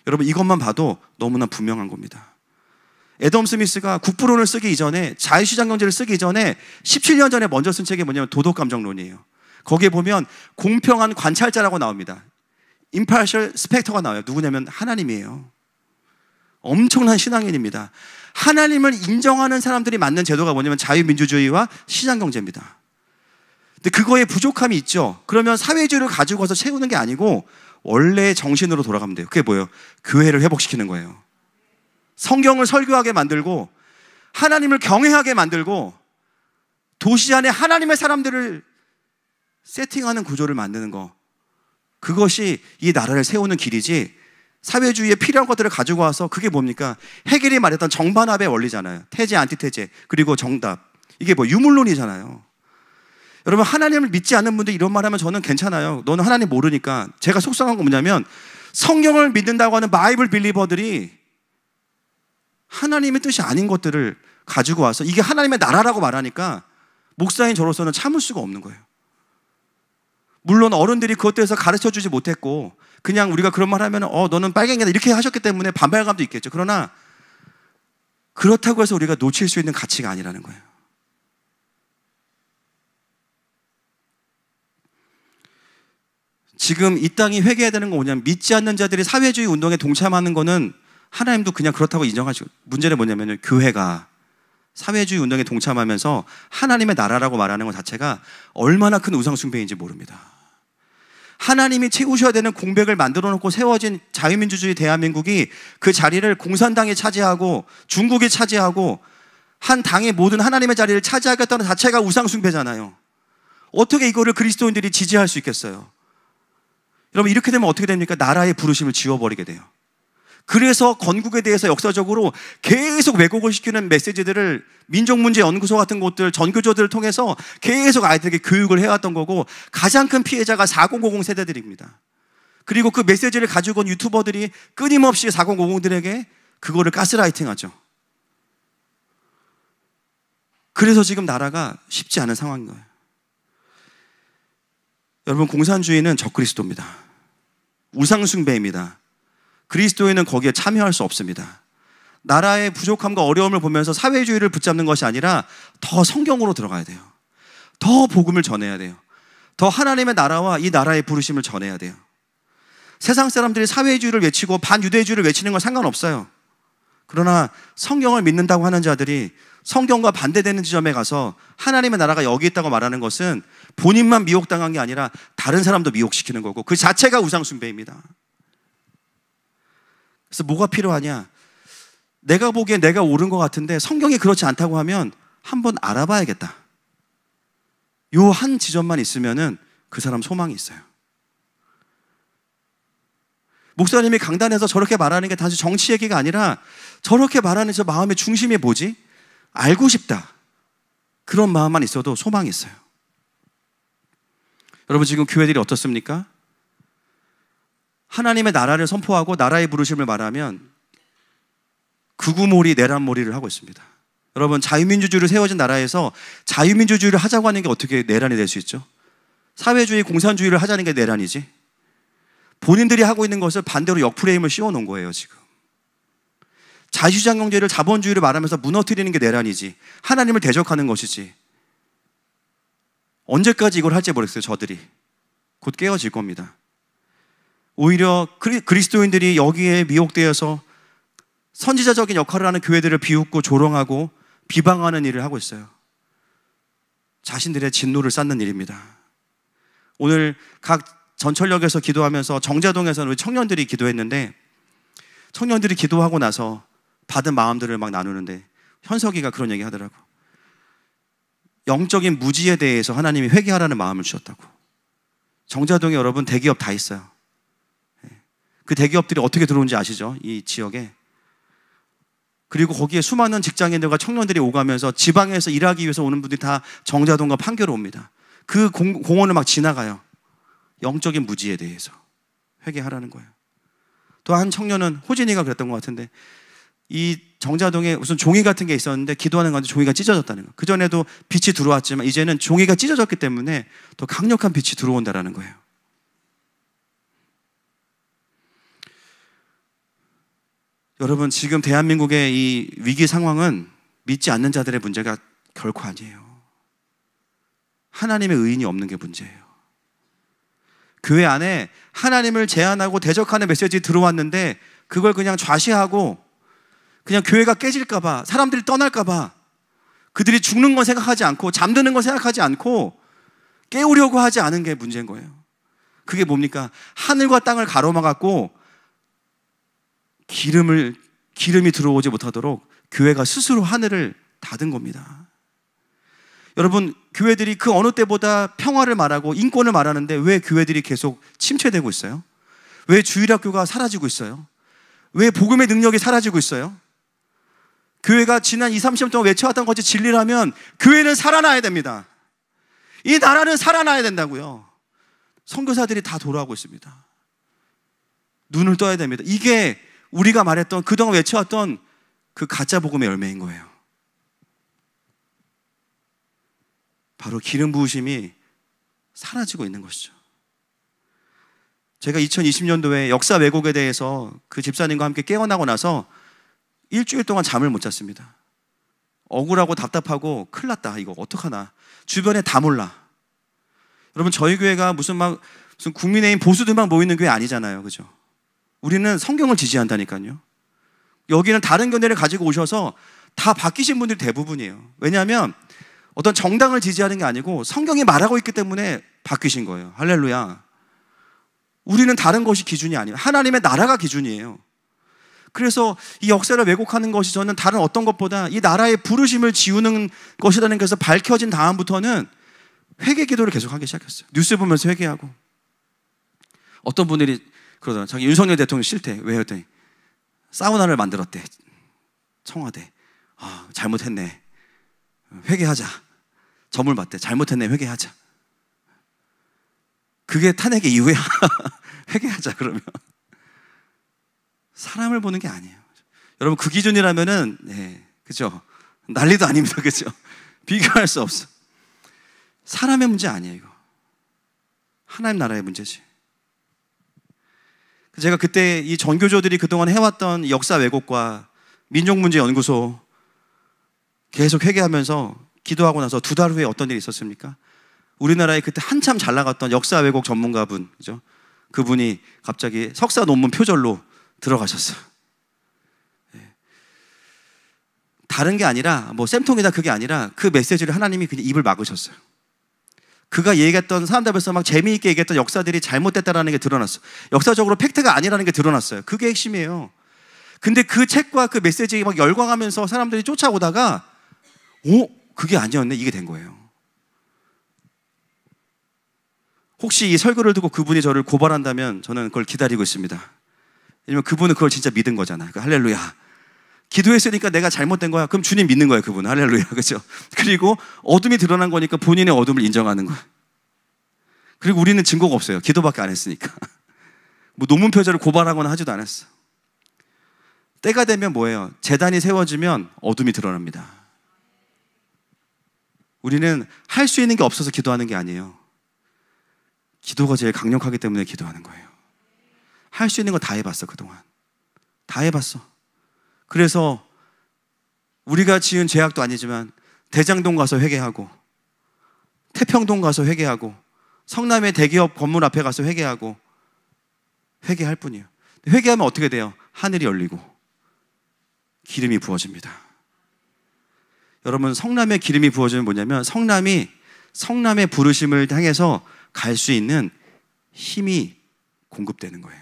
여러분, 이것만 봐도 너무나 분명한 겁니다. 애덤 스미스가 국부론을 쓰기 이전에, 자유시장경제를 쓰기 이전에 17년 전에 먼저 쓴 책이 뭐냐면 도덕감정론이에요. 거기에 보면 공평한 관찰자라고 나옵니다. impartial specter가 나와요. 누구냐면 하나님이에요. 엄청난 신앙인입니다. 하나님을 인정하는 사람들이 만든 제도가 뭐냐면 자유민주주의와 시장경제입니다. 근데 그거에 부족함이 있죠. 그러면 사회주의를 가지고 와서 채우는 게 아니고 원래의 정신으로 돌아가면 돼요. 그게 뭐예요? 교회를 회복시키는 거예요. 성경을 설교하게 만들고 하나님을 경외하게 만들고 도시 안에 하나님의 사람들을 세팅하는 구조를 만드는 거, 그것이 이 나라를 세우는 길이지, 사회주의에 필요한 것들을 가지고 와서, 그게 뭡니까? 헤겔이 말했던 정반합의 원리잖아요. 태제, 안티태제, 그리고 정답. 이게 뭐 유물론이잖아요. 여러분, 하나님을 믿지 않는 분들 이런 말 하면 저는 괜찮아요. 너는 하나님 모르니까. 제가 속상한 건 뭐냐면 성경을 믿는다고 하는 바이블 빌리버들이 하나님의 뜻이 아닌 것들을 가지고 와서 이게 하나님의 나라라고 말하니까 목사인 저로서는 참을 수가 없는 거예요. 물론 어른들이 그것에 대해서 가르쳐주지 못했고 그냥 우리가 그런 말 하면 너는 빨갱이다 이렇게 하셨기 때문에 반발감도 있겠죠. 그러나 그렇다고 해서 우리가 놓칠 수 있는 가치가 아니라는 거예요. 지금 이 땅이 회개해야 되는 건 뭐냐면, 믿지 않는 자들이 사회주의 운동에 동참하는 거는 하나님도 그냥 그렇다고 인정하시고, 문제는 뭐냐면 교회가 사회주의 운동에 동참하면서 하나님의 나라라고 말하는 것 자체가 얼마나 큰 우상숭배인지 모릅니다. 하나님이 채우셔야 되는 공백을 만들어 놓고 세워진 자유민주주의 대한민국이 그 자리를 공산당이 차지하고 중국이 차지하고 한 당의 모든 하나님의 자리를 차지하겠다는 자체가 우상숭배잖아요. 어떻게 이거를 그리스도인들이 지지할 수 있겠어요? 여러분, 이렇게 되면 어떻게 됩니까? 나라의 부르심을 지워버리게 돼요. 그래서 건국에 대해서 역사적으로 계속 왜곡을 시키는 메시지들을 민족문제연구소 같은 곳들, 전교조들을 통해서 계속 아이들에게 교육을 해왔던 거고, 가장 큰 피해자가 4050 세대들입니다. 그리고 그 메시지를 가지고 온 유튜버들이 끊임없이 4050들에게 그거를 가스라이팅 하죠. 그래서 지금 나라가 쉽지 않은 상황인 거예요. 여러분, 공산주의는 적그리스도입니다. 우상숭배입니다. 그리스도인은 거기에 참여할 수 없습니다. 나라의 부족함과 어려움을 보면서 사회주의를 붙잡는 것이 아니라 더 성경으로 들어가야 돼요. 더 복음을 전해야 돼요. 더 하나님의 나라와 이 나라의 부르심을 전해야 돼요. 세상 사람들이 사회주의를 외치고 반유대주의를 외치는 건 상관없어요. 그러나 성경을 믿는다고 하는 자들이 성경과 반대되는 지점에 가서 하나님의 나라가 여기 있다고 말하는 것은 본인만 미혹당한 게 아니라 다른 사람도 미혹시키는 거고, 그 자체가 우상숭배입니다. 그래서 뭐가 필요하냐? 내가 보기엔 내가 옳은 것 같은데 성경이 그렇지 않다고 하면 한번 알아봐야겠다. 요 한 지점만 있으면은 그 사람 소망이 있어요. 목사님이 강단에서 저렇게 말하는 게 단지 정치 얘기가 아니라 저렇게 말하는 저 마음의 중심이 뭐지? 알고 싶다. 그런 마음만 있어도 소망이 있어요. 여러분, 지금 교회들이 어떻습니까? 하나님의 나라를 선포하고 나라의 부르심을 말하면 극우몰이 내란몰이를 하고 있습니다. 여러분, 자유민주주의로 세워진 나라에서 자유민주주의를 하자고 하는 게 어떻게 내란이 될 수 있죠? 사회주의, 공산주의를 하자는 게 내란이지. 본인들이 하고 있는 것을 반대로 역프레임을 씌워놓은 거예요, 지금. 자유시장 경제를 자본주의를 말하면서 무너뜨리는 게 내란이지, 하나님을 대적하는 것이지. 언제까지 이걸 할지 모르겠어요. 저들이 곧 깨어질 겁니다. 오히려 그리스도인들이 여기에 미혹되어서 선지자적인 역할을 하는 교회들을 비웃고 조롱하고 비방하는 일을 하고 있어요. 자신들의 진노를 쌓는 일입니다. 오늘 각 전철역에서 기도하면서 정자동에서는 우리 청년들이 기도했는데, 청년들이 기도하고 나서 받은 마음들을 막 나누는데 현석이가 그런 얘기 하더라고. 영적인 무지에 대해서 하나님이 회개하라는 마음을 주셨다고. 정자동에 여러분 대기업 다 있어요. 그 대기업들이 어떻게 들어오는지 아시죠? 이 지역에. 그리고 거기에 수많은 직장인들과 청년들이 오가면서 지방에서 일하기 위해서 오는 분들이 다 정자동과 판교로 옵니다. 그 공원을 막 지나가요. 영적인 무지에 대해서 회개하라는 거예요. 또 한 청년은, 호진이가 그랬던 것 같은데, 이 정자동에 무슨 종이 같은 게 있었는데 기도하는 건데 종이가 찢어졌다는 거예요. 그전에도 빛이 들어왔지만 이제는 종이가 찢어졌기 때문에 더 강력한 빛이 들어온다는 거예요. 여러분, 지금 대한민국의 이 위기 상황은 믿지 않는 자들의 문제가 결코 아니에요. 하나님의 의인이 없는 게 문제예요. 교회 안에 하나님을 제안하고 대적하는 메시지 들어왔는데 그걸 그냥 좌시하고 그냥 교회가 깨질까봐, 사람들이 떠날까봐, 그들이 죽는 건 생각하지 않고 잠드는 건 생각하지 않고 깨우려고 하지 않은 게 문제인 거예요. 그게 뭡니까? 하늘과 땅을 가로막았고 기름이 들어오지 못하도록 교회가 스스로 하늘을 닫은 겁니다. 여러분, 교회들이 그 어느 때보다 평화를 말하고 인권을 말하는데 왜 교회들이 계속 침체되고 있어요? 왜 주일학교가 사라지고 있어요? 왜 복음의 능력이 사라지고 있어요? 교회가 지난 20, 30년 동안 외쳐왔던 것이 진리라면 교회는 살아나야 됩니다. 이 나라는 살아나야 된다고요. 선교사들이 다 돌아오고 있습니다. 눈을 떠야 됩니다. 이게 우리가 말했던, 그동안 외쳐왔던 그 가짜 복음의 열매인 거예요. 바로 기름 부으심이 사라지고 있는 것이죠. 제가 2020년도에 역사 왜곡에 대해서 그 집사님과 함께 깨어나고 나서 일주일 동안 잠을 못 잤습니다. 억울하고 답답하고 큰일 났다, 이거 어떡하나. 주변에 다 몰라. 여러분, 저희 교회가 무슨 국민의힘 보수들만 모이는 교회 아니잖아요, 그죠? 우리는 성경을 지지한다니까요. 여기는 다른 견해를 가지고 오셔서 다 바뀌신 분들이 대부분이에요. 왜냐하면 어떤 정당을 지지하는 게 아니고 성경이 말하고 있기 때문에 바뀌신 거예요. 할렐루야. 우리는 다른 것이 기준이 아니에요. 하나님의 나라가 기준이에요. 그래서 이 역사를 왜곡하는 것이 저는 다른 어떤 것보다 이 나라의 부르심을 지우는 것이라는 것에서 밝혀진 다음부터는 회개 기도를 계속하기 시작했어요. 뉴스 보면서 회개하고. 어떤 분들이 그러더라고요. 자기 윤석열 대통령 싫대. 왜 했더니 사우나를 만들었대. 청와대. 아, 잘못했네. 회개하자. 점을 받대. 잘못했네. 회개하자. 그게 탄핵의 이유야. 회개하자, 그러면. 사람을 보는 게 아니에요. 여러분, 그 기준이라면은, 네, 그죠? 난리도 아닙니다. 그죠? 비교할 수 없어. 사람의 문제 아니에요, 이거. 하나님 나라의 문제지. 제가 그때 이 전교조들이 그동안 해왔던 역사 왜곡과 민족문제연구소 계속 회개하면서 기도하고 나서 2달 후에 어떤 일이 있었습니까? 우리나라에 그때 한참 잘 나갔던 역사 왜곡 전문가분, 그죠? 그분이 갑자기 석사 논문 표절로 들어가셨어요. 네. 다른 게 아니라, 쌤통이다 그게 아니라 그 메시지를 하나님이 그냥 입을 막으셨어요. 그가 얘기했던, 사람들 앞에서 막 재미있게 얘기했던 역사들이 잘못됐다라는 게 드러났어요. 역사적으로 팩트가 아니라는 게 드러났어요. 그게 핵심이에요. 근데 그 책과 그 메시지에 막 열광하면서 사람들이 쫓아오다가 그게 아니었네, 이게 된 거예요. 혹시 이 설교를 듣고 그분이 저를 고발한다면 저는 그걸 기다리고 있습니다. 왜냐면 그분은 그걸 진짜 믿은 거잖아요. 할렐루야. 기도했으니까 내가 잘못된 거야. 그럼 주님 믿는 거예요, 그분은. 할렐루야. 그렇죠? 그리고 어둠이 드러난 거니까 본인의 어둠을 인정하는 거예요. 그리고 우리는 증거가 없어요. 기도밖에 안 했으니까. 논문 표절을 고발하거나 하지도 않았어. 때가 되면 뭐예요? 제단이 세워지면 어둠이 드러납니다. 우리는 할 수 있는 게 없어서 기도하는 게 아니에요. 기도가 제일 강력하기 때문에 기도하는 거예요. 할 수 있는 거 다 해봤어, 그동안. 다 해봤어. 그래서 우리가 지은 죄악도 아니지만 대장동 가서 회개하고, 태평동 가서 회개하고, 성남의 대기업 건물 앞에 가서 회개하고, 회개할 뿐이에요. 회개하면 어떻게 돼요? 하늘이 열리고 기름이 부어집니다. 여러분, 성남에 기름이 부어지면 뭐냐면 성남이 성남의 부르심을 향해서 갈 수 있는 힘이 공급되는 거예요.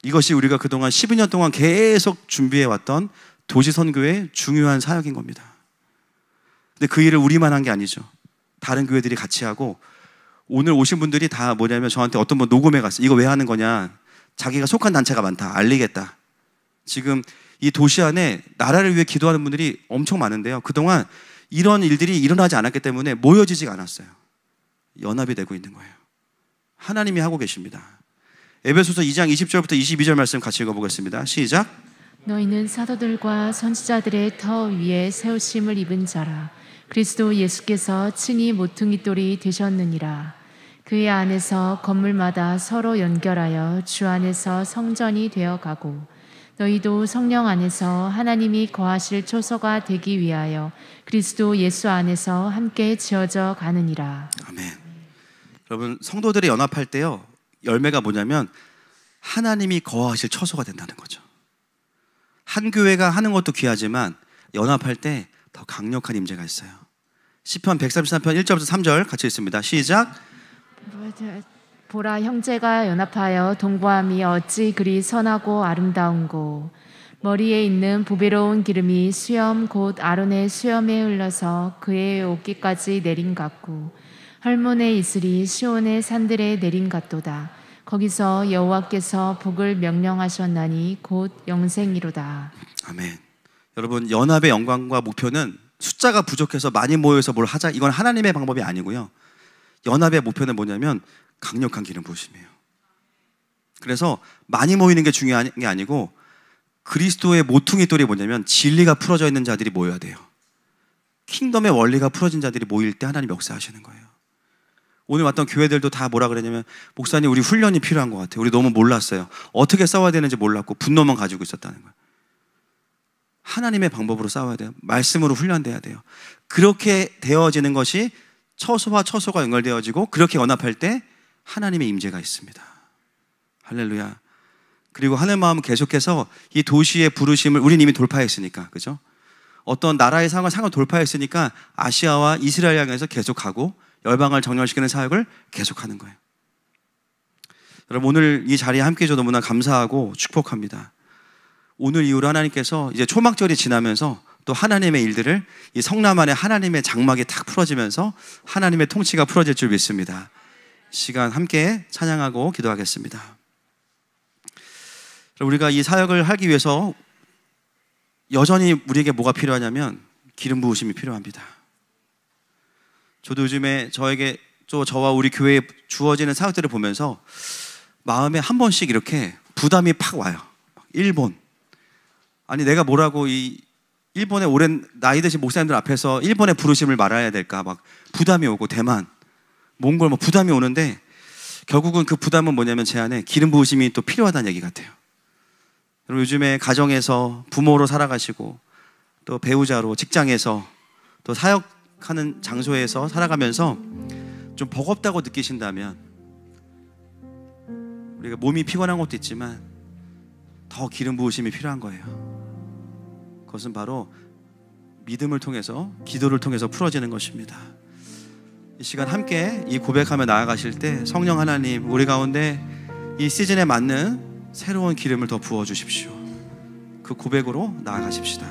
이것이 우리가 그동안 12년 동안 계속 준비해왔던 도시선교의 중요한 사역인 겁니다. 근데 그 일을 우리만 한 게 아니죠. 다른 교회들이 같이 하고, 오늘 오신 분들이 다 뭐냐면 저한테 어떤 분 녹음해 갔어요. 이거 왜 하는 거냐, 자기가 속한 단체가 많다, 알리겠다. 지금 이 도시 안에 나라를 위해 기도하는 분들이 엄청 많은데요, 그동안 이런 일들이 일어나지 않았기 때문에 모여지지가 않았어요. 연합이 되고 있는 거예요. 하나님이 하고 계십니다. 에베소서 2장 20절부터 22절 말씀 같이 읽어보겠습니다. 시작. 너희는 사도들과 선지자들의 터 위에 세우심을 입은 자라. 그리스도 예수께서 친히 모퉁이 돌이 되셨느니라. 그의 안에서 건물마다 서로 연결하여 주 안에서 성전이 되어가고, 너희도 성령 안에서 하나님이 거하실 초소가 되기 위하여 그리스도 예수 안에서 함께 지어져 가느니라. 아멘. 여러분, 성도들이 연합할 때요, 열매가 뭐냐면 하나님이 거하실 처소가 된다는 거죠. 한 교회가 하는 것도 귀하지만 연합할 때 더 강력한 임재가 있어요. 시편 133편 1절부터 3절 같이 읽습니다. 시작. 보라, 형제가 연합하여 동거함이 어찌 그리 선하고 아름다운고, 머리에 있는 보배로운 기름이 수염 곧 아론의 수염에 흘러서 그의 옷깃까지 내린 같고, 헐몬의 이슬이 시온의 산들에 내린 같도다. 거기서 여호와께서 복을 명령하셨나니 곧 영생이로다. 아멘. 여러분, 연합의 영광과 목표는 숫자가 부족해서 많이 모여서 뭘 하자, 이건 하나님의 방법이 아니고요, 연합의 목표는 뭐냐면 강력한 기름 부으심이에요. 그래서 많이 모이는 게 중요한 게 아니고, 그리스도의 모퉁이 돌이 뭐냐면 진리가 풀어져 있는 자들이 모여야 돼요. 킹덤의 원리가 풀어진 자들이 모일 때 하나님 역사하시는 거예요. 오늘 왔던 교회들도 다 뭐라 그러냐면, 목사님 우리 훈련이 필요한 것 같아요. 우리 너무 몰랐어요. 어떻게 싸워야 되는지 몰랐고 분노만 가지고 있었다는 거예요. 하나님의 방법으로 싸워야 돼요. 말씀으로 훈련돼야 돼요. 그렇게 되어지는 것이 처소와 처소가 연결되어지고, 그렇게 연합할 때 하나님의 임재가 있습니다. 할렐루야. 그리고 하늘 마음은 계속해서 이 도시의 부르심을, 우린 이미 돌파했으니까, 그죠? 어떤 나라의 상을 돌파했으니까 아시아와 이스라엘 향해서 계속하고 열방을 정렬시키는 사역을 계속하는 거예요. 여러분, 오늘 이 자리에 함께 해줘서 너무나 감사하고 축복합니다. 오늘 이후로 하나님께서 이제 초막절이 지나면서 또 하나님의 일들을, 이 성남 안에 하나님의 장막이 탁 풀어지면서 하나님의 통치가 풀어질 줄 믿습니다. 시간 함께 찬양하고 기도하겠습니다. 우리가 이 사역을 하기 위해서 여전히 우리에게 뭐가 필요하냐면 기름 부으심이 필요합니다. 저도 요즘에 저와 우리 교회에 주어지는 사역들을 보면서 마음에 한 번씩 이렇게 부담이 팍 와요. 일본, 아니 내가 뭐라고 이 일본의 오랜 나이 드신 목사님들 앞에서 일본의 부르심을 말해야 될까 막 부담이 오고, 대만, 몽골 뭐 부담이 오는데, 결국은 그 부담은 뭐냐면 제 안에 기름 부으심이 또 필요하다는 얘기 같아요. 여러분, 요즘에 가정에서 부모로 살아가시고 또 배우자로 직장에서 또 사역하는 장소에서 살아가면서 좀 버겁다고 느끼신다면, 우리가 몸이 피곤한 것도 있지만 더 기름 부으심이 필요한 거예요. 그것은 바로 믿음을 통해서, 기도를 통해서 풀어지는 것입니다. 이 시간 함께 이 고백하며 나아가실 때 성령 하나님, 우리 가운데 이 시즌에 맞는 새로운 기름을 더 부어주십시오. 그 고백으로 나아가십시다.